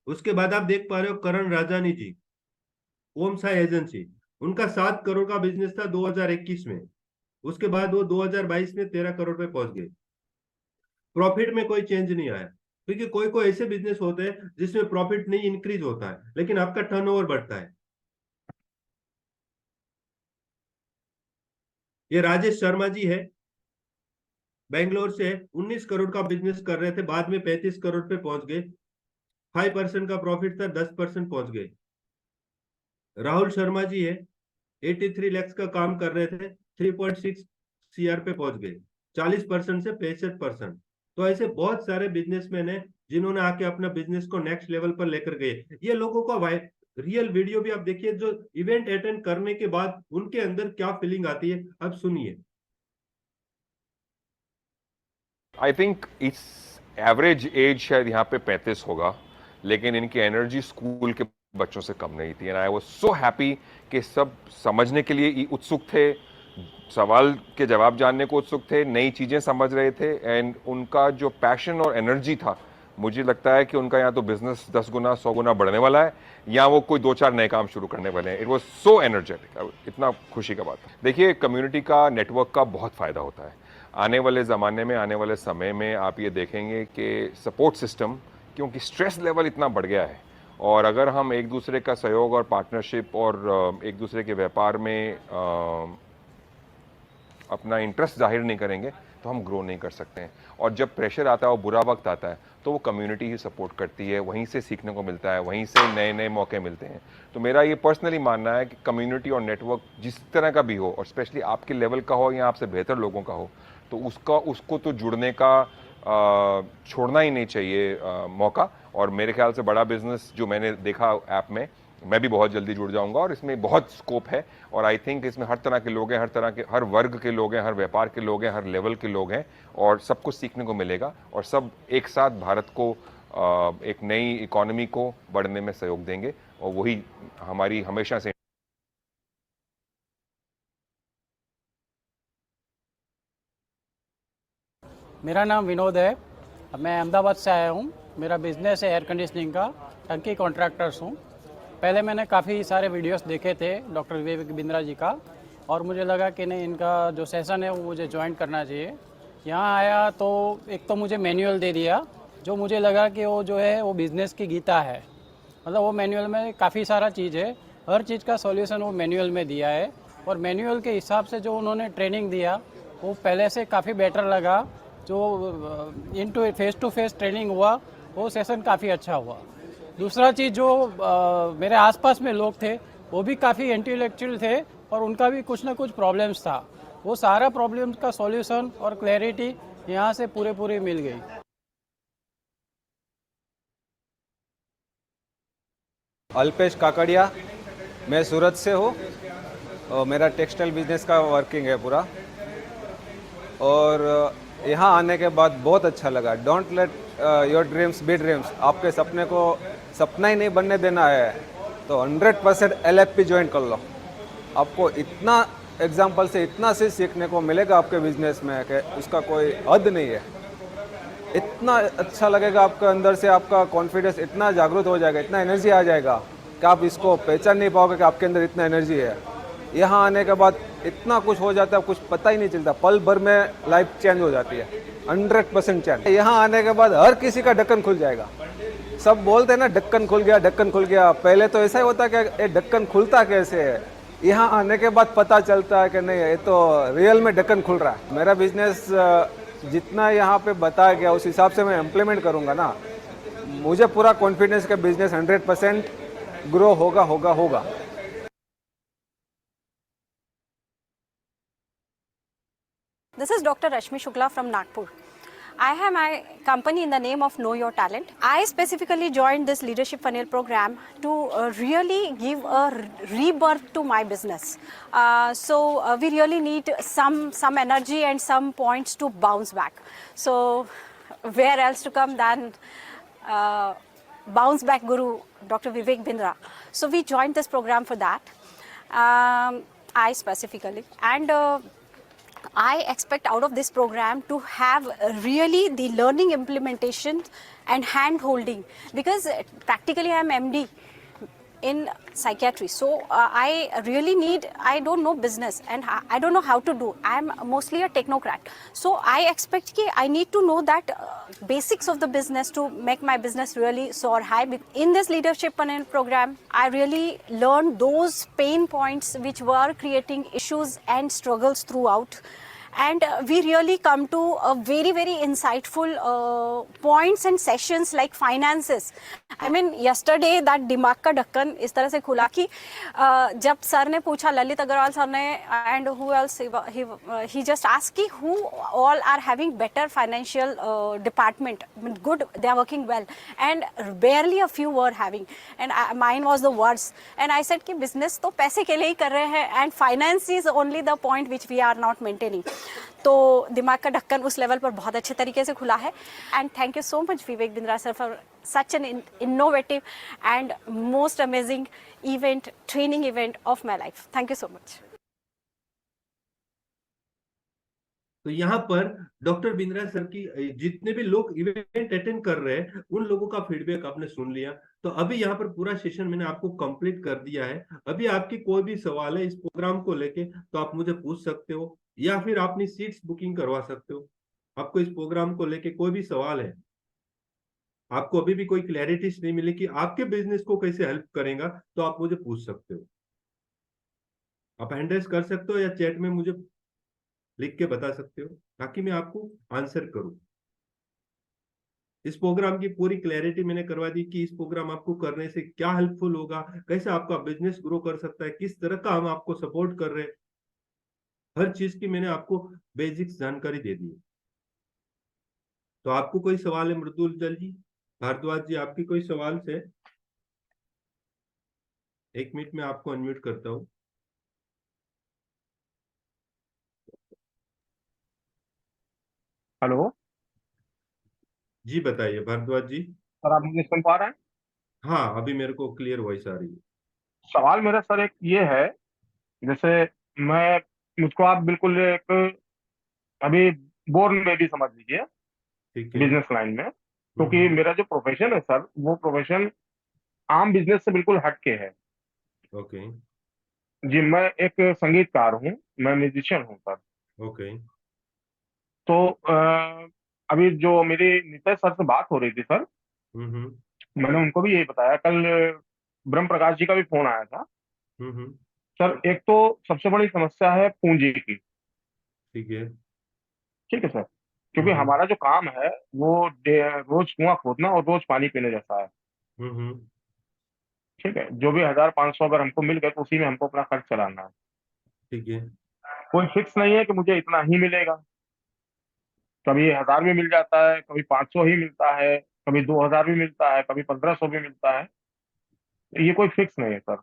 उसके बाद आप देख पा रहे हो करण राजानी जी, ओम साई एजेंसी, उनका 7 करोड़ का बिजनेस था 2021 में। उसके बाद वो 2022 में 13 करोड़ पे पहुंच गए। प्रॉफिट में कोई चेंज नहीं आया, क्योंकि कोई कोई ऐसे बिजनेस होते हैं जिसमें प्रॉफिट नहीं इंक्रीज होता है लेकिन आपका टर्नओवर बढ़ता है। ये राजेश शर्मा जी है, बेंगलोर से, 19 करोड़ का बिजनेस कर रहे थे, बाद में 35 करोड़ पे पहुंच गए। 5% का प्रॉफिट था, 10% पहुंच गए। राहुल शर्मा जी है, 83 लैक्स का काम कर रहे थे, 3.6 सीआर पे पहुंच गए, 40% से 65%। तो ऐसे बहुत सारे बिजनेसमैन हैं जिन्होंने आके अपना बिजनेस को नेक्स्ट लेवल पर लेकर गए। ये लोगों का रियल वीडियो भी आप देखिए, जो इवेंट अटेंड करने के बाद उनके अंदर क्या फीलिंग आती है, अब सुनिए। आई थिंक इस एवरेज एज शायद यहाँ पे 35 होगा, लेकिन इनकी एनर्जी स्कूल के बच्चों से कम नहीं थी। And I was so happy कि सब समझने के लिए उत्सुक थे, सवाल के जवाब जानने को उत्सुक थे, नई चीज़ें समझ रहे थे। एंड उनका जो पैशन और एनर्जी था, मुझे लगता है कि उनका यहाँ तो बिजनेस 10 गुना 100 गुना बढ़ने वाला है, या वो कोई 2-4 नए काम शुरू करने वाले हैं। इट वॉज सो एनर्जेटिक, इतना खुशी का बात है। देखिए, कम्युनिटी का, नेटवर्क का बहुत फ़ायदा होता है। आने वाले ज़माने में, आने वाले समय में आप ये देखेंगे कि सपोर्ट सिस्टम, क्योंकि स्ट्रेस लेवल इतना बढ़ गया है, और अगर हम एक दूसरे का सहयोग और पार्टनरशिप और एक दूसरे के व्यापार में अपना इंटरेस्ट जाहिर नहीं करेंगे तो हम ग्रो नहीं कर सकते हैं। और जब प्रेशर आता है और बुरा वक्त आता है तो वो कम्युनिटी ही सपोर्ट करती है, वहीं से सीखने को मिलता है, वहीं से नए नए मौके मिलते हैं। तो मेरा ये पर्सनली मानना है कि कम्युनिटी और नेटवर्क जिस तरह का भी हो, और स्पेशली आपके लेवल का हो या आपसे बेहतर लोगों का हो, तो उसको तो जुड़ने का छोड़ना ही नहीं चाहिए मौका। और मेरे ख्याल से बड़ा बिजनेस जो मैंने देखा ऐप में मैं भी बहुत जल्दी जुड़ जाऊंगा और इसमें बहुत स्कोप है। और आई थिंक इसमें हर तरह के लोग हैं, हर तरह के, हर वर्ग के लोग हैं, हर व्यापार के लोग हैं, हर लेवल के लोग हैं, और सब कुछ सीखने को मिलेगा, और सब एक साथ भारत को एक नई इकोनॉमी को बढ़ने में सहयोग देंगे, और वही हमारी हमेशा से। मेरा नाम विनोद है। मैं अहमदाबाद से आया हूँ। मेरा बिजनेस है एयर कंडीशनिंग का, टंकी कॉन्ट्रैक्टर्स हूँ। पहले मैंने काफ़ी सारे वीडियोस देखे थे डॉक्टर विवेक बिंद्रा जी का, और मुझे लगा कि नहीं, इनका जो सेशन है वो मुझे ज्वाइन करना चाहिए। यहाँ आया तो एक तो मुझे मैनुअल दे दिया, जो मुझे लगा कि वो जो है वो बिज़नेस की गीता है। मतलब वो मैनुअल में काफ़ी सारा चीज़ है, हर चीज़ का सॉल्यूशन वो मैनुअल में दिया है, और मैनुअल के हिसाब से जो उन्होंने ट्रेनिंग दिया वो पहले से काफ़ी बेटर लगा। जो फेस टू फेस ट्रेनिंग हुआ वो सेशन काफ़ी अच्छा हुआ। दूसरा चीज़, जो मेरे आसपास में लोग थे वो भी काफ़ी इंटेलेक्चुअल थे, और उनका भी कुछ ना कुछ प्रॉब्लम्स था। वो सारा प्रॉब्लम्स का सॉल्यूशन और क्लैरिटी यहाँ से पूरे मिल गई। अल्पेश काकड़िया, मैं सूरत से हूँ, और मेरा टेक्सटाइल बिजनेस का वर्किंग है पूरा। और यहाँ आने के बाद बहुत अच्छा लगा। Don't let your dreams be dreams. आपके सपने को सपना ही नहीं बनने देना है तो 100% LFP ज्वाइन कर लो। आपको इतना एग्जाम्पल से इतना से सीखने को मिलेगा आपके बिजनेस में कि उसका कोई हद नहीं है। इतना अच्छा लगेगा आपके अंदर से, आपका कॉन्फिडेंस इतना जागरूक हो जाएगा, इतना एनर्जी आ जाएगा कि आप इसको पहचान नहीं पाओगे कि आपके अंदर इतना एनर्जी है। यहाँ आने के बाद इतना कुछ हो जाता है, कुछ पता ही नहीं चलता, पल भर में लाइफ चेंज हो जाती है, 100% चेंज। यहाँ आने के बाद हर किसी का ढक्कन खुल जाएगा। सब बोलते हैं ना ढक्कन खुल गया, ढक्कन खुल गया। पहले तो ऐसा ही होता है कि ये ढक्कन खुलता कैसे है। यहाँ आने के बाद पता चलता है कि नहीं, ये तो रियल में ढक्कन खुल रहा है। मेरा बिजनेस जितना यहाँ पे बताया गया उस हिसाब से मैं इम्प्लीमेंट करूँगा ना, मुझे पूरा कॉन्फिडेंस का बिजनेस 100% ग्रो होगा। This is Dr. Rashmi Shukla from Nagpur. I have my company in the name of Know Your Talent. I specifically joined this leadership funnel program to really give a rebirth to my business. So we really need some energy and some points to bounce back. So where else to come than bounce back guru Dr. Vivek Bindra. So we joined this program for that. I specifically, and I expect out of this program to have really the learning implementation and hand holding, because practically I am MD in psychiatry, so I really need, I don't know business and I don't know how to do. I am mostly a technocrat, so I expect ki I need to know that basics of the business to make my business really soar high. In this leadership funnel program, I really learned those pain points which were creating issues and struggles throughout. And we really come to a very insightful points and sessions like finances. I mean, yesterday that दिमाग का ढक्कन इस तरह से खुला कि जब sir ने पूछा, ललित अग्रवाल सर ने, and who else, he just asked कि who all are having better financial department, good, they are working well, and barely a few were having, and mine was the worst. And I said कि business तो पैसे के लिए ही कर रहे हैं, and finance is only the point which we are not maintaining. तो दिमाग का ढक्कन उस लेवल पर बहुत अच्छे तरीके से खुला है. And thank you so much Vivek Bindra sir for such an innovative and most amazing event, training event of my life. Thank you so much. तो यहाँ पर डॉक्टर बिंद्रा सर की जितने भी लोग इवेंट अटेंड कर रहे हैं उन लोगों का फीडबैक आपने सुन लिया. तो अभी यहाँ पर पूरा सेशन मैंने आपको कंप्लीट कर दिया है. अभी आपकी कोई भी सवाल है इस प्रोग्राम को लेके तो आप मुझे पूछ सकते हो, या फिर अपनी सीट्स बुकिंग करवा सकते हो. आपको इस प्रोग्राम को लेके कोई भी सवाल है, आपको अभी भी कोई क्लैरिटी नहीं मिली कि आपके बिजनेस को कैसे हेल्प करेगा, तो आप मुझे पूछ सकते हो. आप हैंड रेज कर सकते हो या चैट में मुझे लिख के बता सकते हो ताकि मैं आपको आंसर करूं. इस प्रोग्राम की पूरी क्लैरिटी मैंने करवा दी कि इस प्रोग्राम आपको करने से क्या हेल्पफुल होगा, कैसे आपका बिजनेस ग्रो कर सकता है, किस तरह का हम आपको सपोर्ट कर रहे हैं. हर चीज की मैंने आपको बेसिक्स जानकारी दे दी. तो आपको कोई सवाल है मृदुल जी, भारद्वाज जी, आपकी कोई सवाल है? एक मिनट में आपको अनम्यूट करता हूँ। हेलो जी बताइए भारद्वाज जी। सर, आप मुझे सुन पा रहे हैं? हाँ, अभी मेरे को क्लियर वॉइस आ रही है। सवाल मेरा सर एक ये है, जैसे मैं मुझको आप बिल्कुल एक अभी बोर्न में भी समझ लीजिए ठीक है। बिजनेस लाइन में, क्योंकि हम्म। मेरा जो प्रोफेशन है सर, वो प्रोफेशन आम बिजनेस से बिल्कुल हट के है। ओके। जी, मैं एक संगीतकार हूँ, मैं म्यूजिशियन हूँ सर। ओके। तो अभी जो मेरी नितेश सर से बात हो रही थी सर, हम्म। मैंने उनको भी यही बताया। कल ब्रह्म प्रकाश जी का भी फोन आया था हम्म। सर। एक तो सबसे बड़ी समस्या है पूंजी की। ठीक है। ठीक है सर, क्योंकि हम्म। हमारा जो काम है वो रोज कुआं खोदना और रोज पानी पीने जैसा है। हम्म। ठीक है, जो भी 1,000 500 अगर हमको मिल गए तो उसी में हमको अपना खर्च चलाना है। ठीक है। कोई फिक्स नहीं है कि मुझे इतना ही मिलेगा। कभी 1,000 भी मिल जाता है, कभी 500 ही मिलता है, कभी 2,000 भी मिलता है, कभी 1,500 भी मिलता है। ये कोई फिक्स नहीं है सर।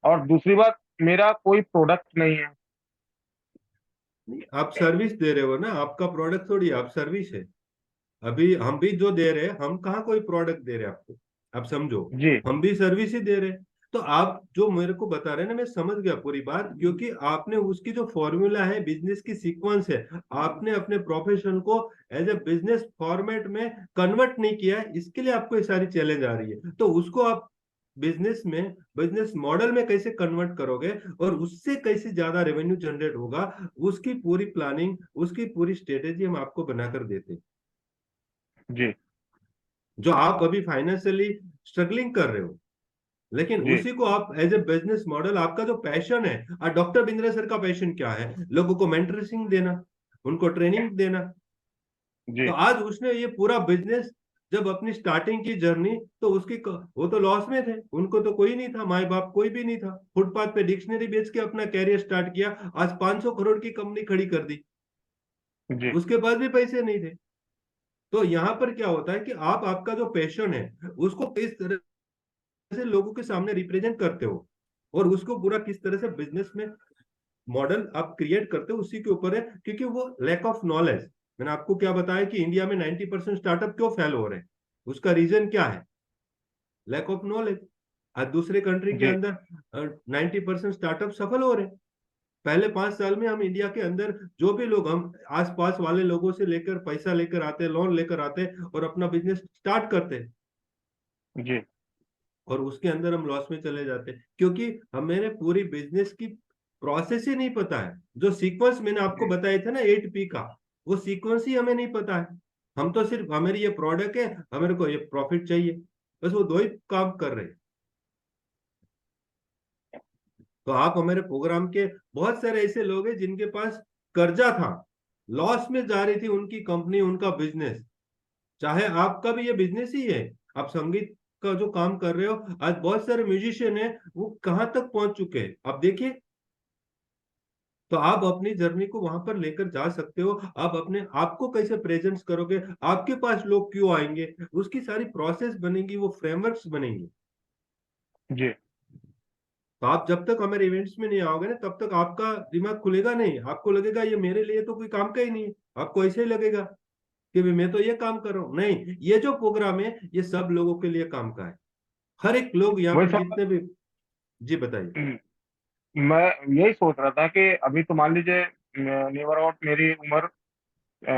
और दूसरी बात, मेरा कोई प्रोडक्ट नहीं है। नहीं, आप सर्विस दे रहे हो ना, आपका प्रोडक्ट थोड़ी है, आप सर्विस है। अभी हम भी जो दे रहे हैं, हम कहाँ कोई प्रोडक्ट दे रहे हैं आपको। आप समझो, जी हम भी सर्विस ही दे रहे हैं। तो आप जो मेरे को बता रहे हैं ना, मैं समझ गया पूरी बात, क्योंकि आपने उसकी जो फॉर्मूला है, बिजनेस की सीक्वेंस है, आपने अपने प्रोफेशन को एज ए बिजनेस फॉर्मेट में कन्वर्ट नहीं किया है, इसके लिए आपको ये सारी चैलेंज आ रही है। तो उसको आप बिजनेस में, बिजनेस मॉडल में कैसे कन्वर्ट करोगे और उससे कैसे ज्यादा रेवेन्यू जनरेट होगा, उसकी पूरी प्लानिंग, उसकी पूरी स्ट्रेटेजी हम आपको बनाकर देते हैं। जी जो आप अभी फाइनेंशियली स्ट्रगलिंग कर रहे हो, लेकिन जी उसी को आप एज ए बिजनेस मॉडल, आपका जो पैशन है, और डॉक्टर बिंद्रा सर का पैशन क्या है, लोगों को मेंटरिंग देना, उनको ट्रेनिंग देना। जी तो आज उसने ये पूरा बिजनेस, जब अपनी स्टार्टिंग की जर्नी, तो वो तो लॉस में थे, उनको तो कोई नहीं था, माई बाप कोई भी नहीं था, फुटपाथ पे डिक्शनरी बेच के अपना कैरियर स्टार्ट किया, आज 500 करोड़ की कंपनी खड़ी कर दी, जी उसके पास भी पैसे नहीं थे। तो यहाँ पर क्या होता है कि आप, आपका जो पैशन है, उसको किस तरह से लोगों के सामने रिप्रेजेंट करते हो, और उसको पूरा किस तरह से बिजनेस में मॉडल आप क्रिएट करते हो, उसी के ऊपर है। क्योंकि वो लैक ऑफ नॉलेज, मैंने आपको क्या बताया कि इंडिया में 90% स्टार्टअप क्यों फेल हो रहे हैं, उसका रीजन क्या है, लैक ऑफ नॉलेज। आज दूसरे कंट्री के जी अंदर 90% स्टार्टअप सफल हो रहे हैं। पहले 5 साल में हम इंडिया के अंदर, जो भी लोग, हम आसपास वाले लोगों से लेकर पैसा लेकर आते, लोन लेकर आते और अपना बिजनेस स्टार्ट करते, जी और उसके अंदर हम लॉस में चले जाते, क्योंकि हमें पूरी बिजनेस की प्रोसेस ही नहीं पता है। जो सीक्वेंस मैंने आपको बताया था ना, 8P का, वो सीक्वेंस ही हमें नहीं पता है। हम तो सिर्फ, हमारी ये प्रोडक्ट है, हमें को ये प्रॉफिट चाहिए, बस वो दो ही काम कर रहे हैं। तो आप हमारे प्रोग्राम के, बहुत सारे ऐसे लोग हैं जिनके पास कर्जा था, लॉस में जा रही थी उनकी कंपनी, उनका बिजनेस। चाहे आपका भी ये बिजनेस ही है, आप संगीत का जो काम कर रहे हो, आज बहुत सारे म्यूजिशियन हैं, वो कहां तक पहुंच चुके हैं आप देखिए। तो आप अपनी जर्नी को वहां पर लेकर जा सकते हो। आप अपने आप को कैसे प्रेजेंट करोगे, आपके पास लोग क्यों आएंगे, उसकी सारी प्रोसेस बनेगी, वो फ्रेमवर्क्स बनेंगे। जी तो आप जब तक हमारे इवेंट्स में नहीं आओगे ना, तब तक आपका दिमाग खुलेगा नहीं, आपको लगेगा ये मेरे लिए तो कोई काम का ही नहीं है। आपको ऐसे ही लगेगा कि भाई मैं तो ये काम कर रहा हूँ। नहीं, ये जो प्रोग्राम है, ये सब लोगों के लिए काम का है। हर एक लोग यहाँ वही पर सब। जितने भी। जी बताइए। मैं यही सोच रहा था कि अभी तो मान लीजिए नियर अबाउट मेरी उम्र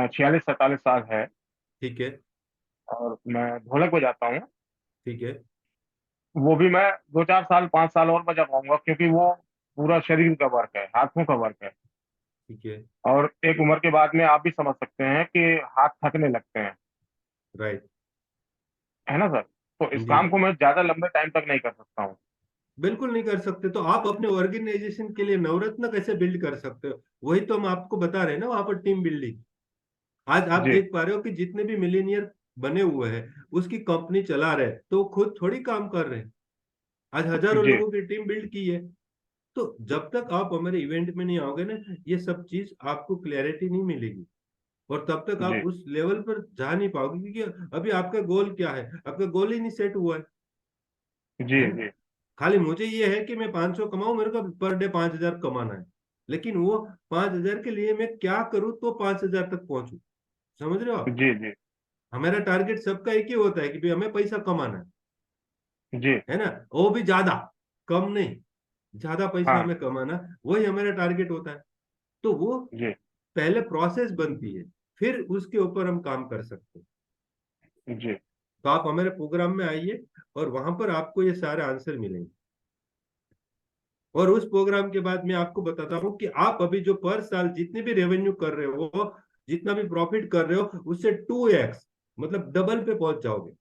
46 47 साल है, ठीक है। और मैं ढोलक बजाता हूँ। ठीक है। वो भी मैं 2 4 साल 5 साल और बजा पाऊंगा, क्योंकि वो पूरा शरीर का वर्क है, हाथों का वर्क है। ठीक है। और एक उम्र के बाद में आप भी समझ सकते हैं कि हाथ थकने लगते हैं, राइट। है ना सर? तो इस जी, काम को मैं ज्यादा लंबे टाइम तक नहीं कर सकता हूँ। बिल्कुल नहीं कर सकते। तो आप अपने ऑर्गेनाइजेशन के लिए नवरत्न कैसे बिल्ड कर सकते हो, वही तो हम आपको बता रहे हैं ना, वहां पर टीम बिल्डिंग। आज आप जी देख पा रहे हो कि जितने भी मिलीनियर बने हुए हैं, उसकी कंपनी चला रहे हैं, तो वो खुद थोड़ी काम कर रहे हैं। आज हजारों जी लोगों की टीम बिल्ड की है। तो जब तक आप हमारे इवेंट में नहीं आओगे ना, ये सब चीज आपको क्लैरिटी नहीं मिलेगी, और तब तक आप जी उस लेवल पर जा नहीं पाओगे, क्योंकि अभी आपका गोल क्या है, आपका गोल ही नहीं सेट हुआ जी है ना। जी खाली मुझे ये है कि मैं 500 कमाऊं, मेरे को पर डे 5,000 कमाना है, लेकिन वो 5,000 के लिए मैं क्या करूं तो 5,000 तक पहुंचूं। समझ रहे हो आप? जी जी हमारा टारगेट सबका एक ही होता है कि भाई हमें पैसा कमाना जी। है ना, वो भी ज्यादा, कम नहीं, ज्यादा पैसा हाँ हमें कमाना, वही हमारा टारगेट होता है। तो वो जी पहले प्रोसेस बनती है, फिर उसके ऊपर हम काम कर सकते हैं। जी तो आप हमारे प्रोग्राम में आइए और वहां पर आपको ये सारे आंसर मिलेंगे। और उस प्रोग्राम के बाद मैं आपको बताता हूँ कि आप अभी जो पर साल जितने भी रेवेन्यू कर रहे हो, जितना भी प्रॉफिट कर रहे हो, उससे 2x मतलब डबल पे पहुंच जाओगे।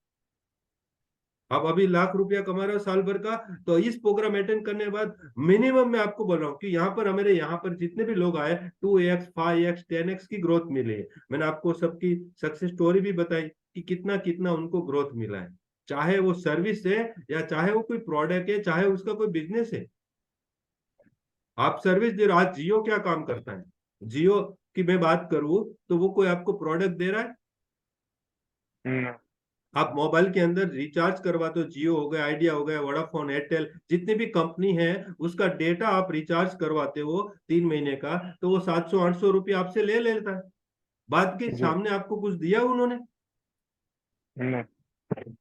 आप अभी ₹1,00,000 कमा रहे हो साल भर का, तो इस प्रोग्राम अटेंड करने के बाद मिनिमम मैं आपको बोल रहा हूँ कि यहाँ पर हमारे यहाँ पर जितने भी लोग आए 2x 5x 10x की ग्रोथ मिली है। मैंने आपको सबकी सक्सेस स्टोरी भी बताई कि कितना कितना उनको ग्रोथ मिला है, चाहे वो सर्विस है या चाहे वो कोई प्रोडक्ट है, चाहे उसका कोई बिजनेस है। आप सर्विस दे रहे हो, आज जियो क्या काम करता है? जियो की मैं बात करूं तो वो कोई आपको प्रोडक्ट दे रहा है? हम्म, आप मोबाइल के अंदर रिचार्ज करवाते हो, जियो हो गया, आइडिया हो गया, वोडाफोन, एयरटेल, जितनी भी कंपनी है, उसका डेटा आप रिचार्ज करवाते हो 3 महीने का, तो वो 700-800 रुपये आपसे ले लेता है। बाद के जी सामने आपको कुछ दिया उन्होंने? हम्म,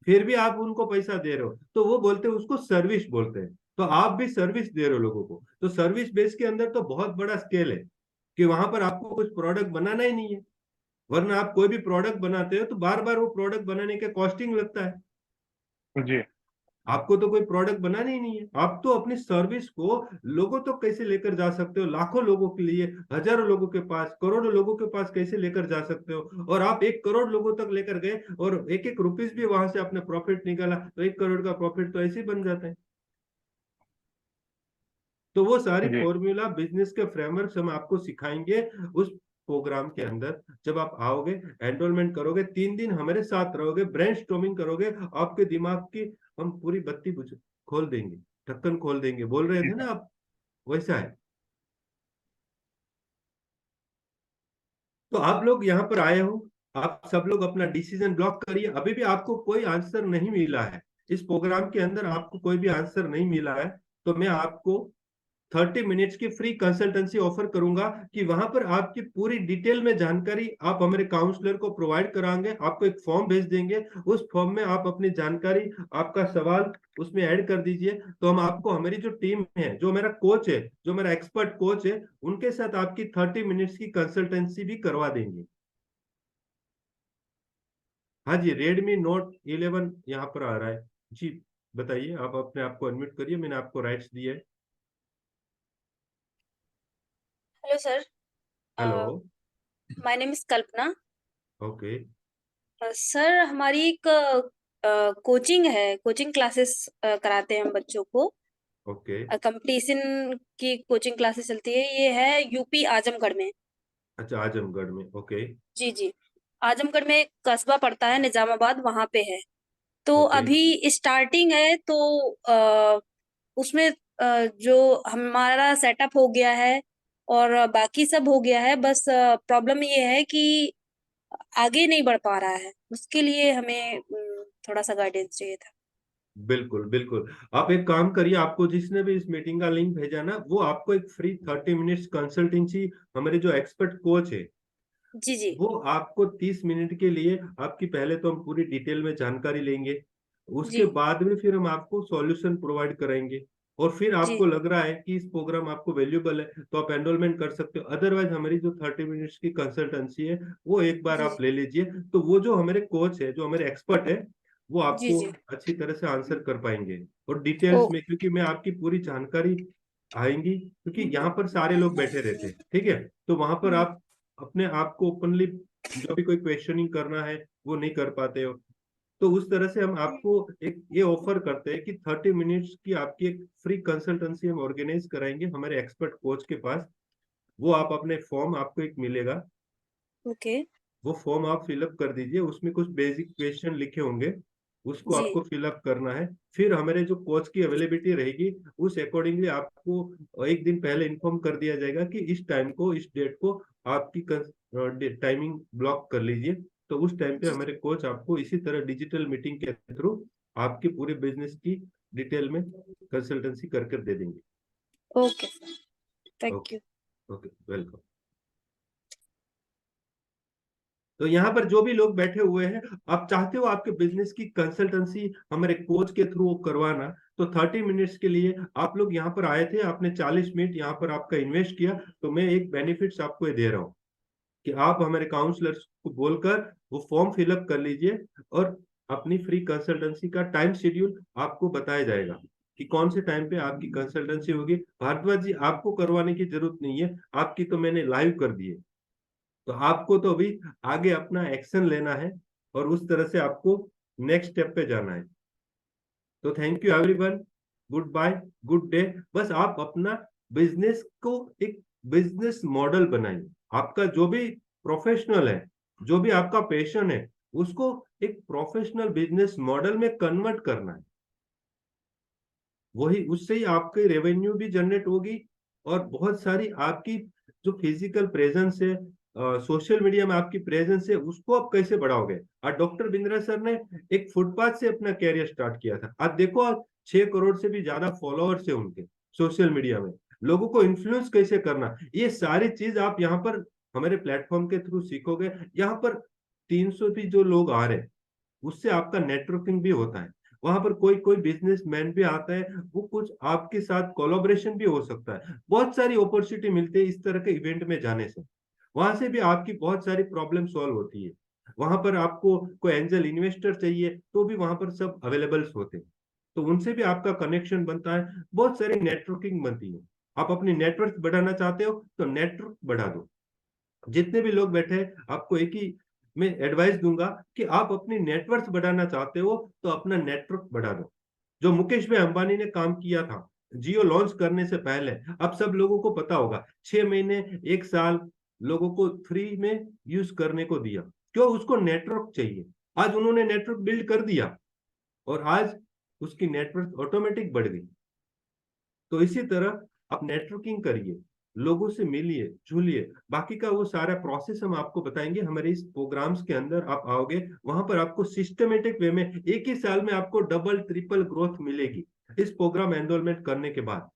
फिर भी आप उनको पैसा दे रहे हो, तो वो बोलते हैं, उसको सर्विस बोलते हैं। तो आप भी सर्विस दे रहे हो लोगों को, तो सर्विस बेस के अंदर तो बहुत बड़ा स्केल है कि वहां पर आपको कुछ प्रोडक्ट बनाना ही नहीं है। वरना आप कोई भी प्रोडक्ट बनाते हो तो बार बार वो प्रोडक्ट बनाने का कॉस्टिंग लगता है। जी आपको तो कोई प्रोडक्ट बनाना ही नहीं है। आप तो अपनी सर्विस को लोगों तक कैसे लेकर जा सकते हो, लाखों लोगों के लिए, हजारों लोगों के पास, करोड़ों लोगों के पास कैसे लेकर जा सकते हो। और आप 1 करोड़ लोगों तक लेकर गए और एक एक रुपीस भी वहां से आपने प्रॉफिट निकाला, तो 1 करोड़ का प्रॉफिट तो ऐसे ही बन जाता है। तो वो सारी जी फॉर्मूला बिजनेस के फ्रेमवर्क हम आपको सिखाएंगे उस प्रोग्राम के अंदर। जब आप आओगे, एनरोलमेंट करोगे, 3 दिन हमारे साथ रहोगे, ब्रेनस्टॉर्मिंग करोगे, आपके दिमाग की हम पूरी बत्ती बुझ खोल देंगे, ढक्कन खोल देंगे, बोल रहे थे ना आप, वैसा है। तो आप लोग यहाँ पर आए हो, आप सब लोग अपना डिसीजन ब्लॉक करिए। अभी भी आपको कोई आंसर नहीं मिला है, इस प्रोग्राम के अंदर आपको कोई भी आंसर नहीं मिला है, तो मैं आपको 30 मिनट्स की फ्री कंसल्टेंसी ऑफर करूंगा कि वहां पर आपकी पूरी डिटेल में जानकारी आप हमारे काउंसलर को प्रोवाइड कराएंगे। आपको एक फॉर्म भेज देंगे, उस फॉर्म में आप अपनी जानकारी, आपका सवाल उसमें ऐड कर दीजिए, तो हम आपको, हमारी जो टीम है, जो मेरा कोच है, जो मेरा एक्सपर्ट कोच है, उनके साथ आपकी 30 मिनट्स की कंसल्टेंसी भी करवा देंगे। हाँ जी, Redmi Note 11 यहाँ पर आ रहा है जी। बताइए, आप अपने आप को अनम्यूट करिए, मैंने आपको राइट्स दिए है। Hello sir, hello. My name is Kalpana. Okay. Sir, हमारी एक कोचिंग है, कोचिंग क्लासेस कराते हैं हम बच्चों को। ओके। कंपटीशन की कोचिंग क्लासेस चलती है, ये है यूपी आजमगढ़ में। अच्छा, आजमगढ़ में, ओके। जी जी। आजमगढ़ में एक कस्बा पड़ता है निजामाबाद, वहां पे है। तो ओके। अभी स्टार्टिंग है, तो उसमें जो हमारा सेटअप हो गया है और बाकी सब हो गया है, बस प्रॉब्लम ये है कि आगे नहीं बढ़ पा रहा है। उसके लिए हमें थोड़ा सा गाइडेंस चाहिए था। बिल्कुल बिल्कुल। आप एक काम करिए, आपको जिसने भी इस मीटिंग का लिंक भेजा ना, वो आपको एक फ्री 30 मिनट्स कंसल्टेंसी, हमारे जो एक्सपर्ट कोच है, जी जी वो आपको 30 मिनट के लिए, आपकी पहले तो हम पूरी डिटेल में जानकारी लेंगे, उसके जी बाद में फिर हम आपको सॉल्यूशन प्रोवाइड करेंगे। और फिर जी आपको लग रहा है कि इस प्रोग्राम आपको वैल्यूबल है, तो आप एनरोलमेंट कर सकते हो। अदरवाइज हमारी जो 30 मिनट्स की कंसल्टेंसी है, वो एक बार जी आप ले लीजिए, तो वो जो हमारे कोच है, जो हमारे एक्सपर्ट है, वो जी आपको जी। अच्छी तरह से आंसर कर पाएंगे। और ओ डिटेल्स में, क्योंकि मैं आपकी पूरी जानकारी आएंगी, क्योंकि यहाँ पर सारे लोग बैठे रहते हैं, ठीक है, तो वहां पर हम्म, आप अपने आप को ओपनली जो भी कोई क्वेश्चनिंग करना है वो नहीं कर पाते हो। तो उस तरह से हम आपको एक ये ऑफर करते हैं कि 30 मिनट्स की आपकी एक फ्री कंसल्टेंसी हम ऑर्गेनाइज कराएंगे हमारे एक्सपर्ट कोच के पास। वो आप अपने फॉर्म, आपको एक मिलेगा, ओके। वो फॉर्म आप फिलअप कर दीजिए, उसमें कुछ बेसिक क्वेश्चन लिखे होंगे, उसको जी आपको फिलअप करना है। फिर हमारे जो कोच की अवेलेबिलिटी रहेगी, उस अकॉर्डिंगली आपको एक दिन पहले इन्फॉर्म कर दिया जाएगा कि इस टाइम को, इस डेट को आपकी टाइमिंग ब्लॉक कर लीजिए। तो उस टाइम पे जी हमारे कोच आपको इसी तरह डिजिटल मीटिंग के थ्रू आपके पूरे बिजनेस की डिटेल में कंसल्टेंसी कर दे देंगे। Okay, thank you. Okay, welcome. तो यहाँ पर जो भी लोग बैठे हुए हैं, आप चाहते हो आपके बिजनेस की कंसल्टेंसी हमारे कोच के थ्रू करवाना, तो 30 मिनट्स के लिए आप लोग यहाँ पर आए थे, आपने 40 मिनट यहाँ पर आपका इन्वेस्ट किया, तो मैं एक बेनिफिट्स आपको ये दे रहा हूँ कि आप हमारे काउंसलर्स को बोलकर वो फॉर्म फिलअप कर लीजिए और अपनी फ्री कंसल्टेंसी का टाइम शेड्यूल आपको बताया जाएगा कि कौन से टाइम पे आपकी कंसल्टेंसी होगी। भारद्वाज जी, आपको करवाने की जरूरत नहीं है, आपकी तो मैंने लाइव कर दी है। तो आपको तो अभी आगे अपना एक्शन लेना है और उस तरह से आपको नेक्स्ट स्टेप पे जाना है। तो thank you everyone, good bye, good day. बस आप अपना बिजनेस को एक बिजनेस मॉडल बनाइए। आपका जो भी प्रोफेशनल है, जो भी आपका पैशन है, उसको एक प्रोफेशनल बिजनेस मॉडल में कन्वर्ट करना है। वही, उससे ही आपकी रेवेन्यू भी जनरेट होगी और बहुत सारी आपकी जो फिजिकल प्रेजेंस है, सोशल मीडिया में आपकी प्रेजेंस है, उसको आप कैसे बढ़ाओगे। और डॉक्टर बिंद्रा सर ने एक फुटपाथ से अपना कैरियर स्टार्ट किया था। आज देखो, आप 6 करोड़ से भी ज्यादा फॉलोअर्स है उनके सोशल मीडिया में। लोगों को इन्फ्लुएंस कैसे करना, ये सारी चीज आप यहाँ पर हमारे प्लेटफॉर्म के थ्रू सीखोगे। यहाँ पर 300 भी जो लोग आ रहे हैं, उससे आपका नेटवर्किंग भी होता है। वहां पर कोई कोई बिजनेसमैन भी आता है, वो कुछ आपके साथ कोलैबोरेशन भी हो सकता है। बहुत सारी अपॉर्चुनिटी मिलती है इस तरह के इवेंट में जाने से। वहां से भी आपकी बहुत सारी प्रॉब्लम सॉल्व होती है। वहां पर आपको कोई एंजल इन्वेस्टर चाहिए तो भी वहां पर सब अवेलेबल्स होते हैं, तो उनसे भी आपका कनेक्शन बनता है, बहुत सारी नेटवर्किंग बनती है। आप अपनी नेटवर्क बढ़ाना चाहते हो तो नेटवर्क बढ़ा दो। जितने भी लोग बैठे हैं, आपको एक ही मैं एडवाइस दूंगा कि आप अपनी नेटवर्क बढ़ाना चाहते हो तो अपना नेटवर्क बढ़ा दो। जो मुकेश भाई अंबानी ने काम किया था जियो लॉन्च करने से पहले, अब सब लोगों को पता होगा, 6 महीने 1 साल लोगों को फ्री में यूज करने को दिया। क्यों? उसको नेटवर्क चाहिए। आज उन्होंने नेटवर्क बिल्ड कर दिया और आज उसकी नेटवर्क ऑटोमेटिक बढ़ गई। तो इसी तरह आप नेटवर्किंग करिए, लोगों से मिलिए, जुलिए। बाकी का वो सारा प्रोसेस हम आपको बताएंगे हमारे इस प्रोग्राम्स के अंदर। आप आओगे, वहां पर आपको सिस्टमेटिक वे में एक ही साल में आपको डबल ट्रिपल ग्रोथ मिलेगी इस प्रोग्राम एनरोलमेंट करने के बाद।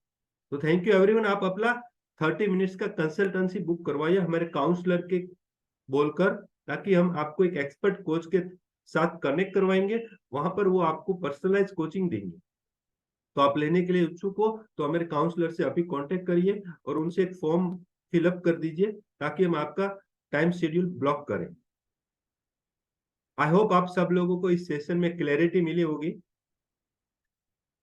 तो थैंक यू एवरीवन। आप अपना 30 मिनट्स का कंसल्टेंसी बुक करवाइए हमारे काउंसलर के बोलकर, ताकि हम आपको एक एक्सपर्ट कोच के साथ कनेक्ट करवाएंगे। वहां पर वो आपको पर्सनलाइज कोचिंग देंगे। तो आप लेने के लिए इच्छुक हो तो हमारे काउंसलर से अभी कांटेक्ट करिए और उनसे एक फॉर्म फिलअप कर दीजिए ताकि हम आपका टाइम शेड्यूल ब्लॉक करें। आई होप आप सब लोगों को इस सेशन में क्लैरिटी मिली होगी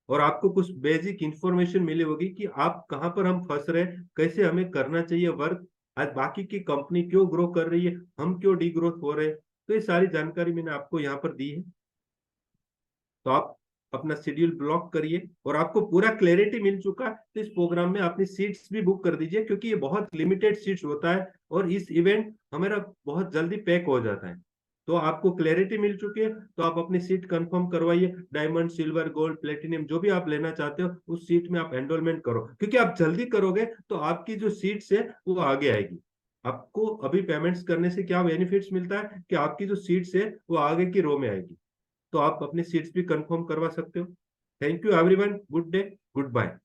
और आपको कुछ बेसिक इंफॉर्मेशन मिली होगी कि आप कहां पर हम फंस रहे, कैसे हमें करना चाहिए वर्क, आज बाकी की कंपनी क्यों ग्रो कर रही है, हम क्यों डी ग्रोथ हो रहे हैं। तो ये सारी जानकारी मैंने आपको यहाँ पर दी है। तो आप अपना शेड्यूल ब्लॉक करिए और आपको पूरा क्लैरिटी मिल चुका है तो इस प्रोग्राम में अपनी सीट्स भी बुक कर दीजिए, क्योंकि ये बहुत लिमिटेड सीट्स होता है और इस इवेंट हमारा बहुत जल्दी पैक हो जाता है। तो आपको क्लैरिटी मिल चुकी है तो आप अपनी सीट कंफर्म करवाइए। डायमंड, सिल्वर, गोल्ड, प्लेटिनियम जो भी आप लेना चाहते हो उस सीट में आप एनरोलमेंट करो, क्योंकि आप जल्दी करोगे तो आपकी जो सीट्स है वो आगे आएगी। आपको अभी पेमेंट्स करने से क्या बेनिफिट्स मिलता है कि आपकी जो सीट्स है वो आगे की रो में आएगी, तो आप अपनी सीट्स भी कंफर्म करवा सकते हो। Thank you everyone, good day, good bye.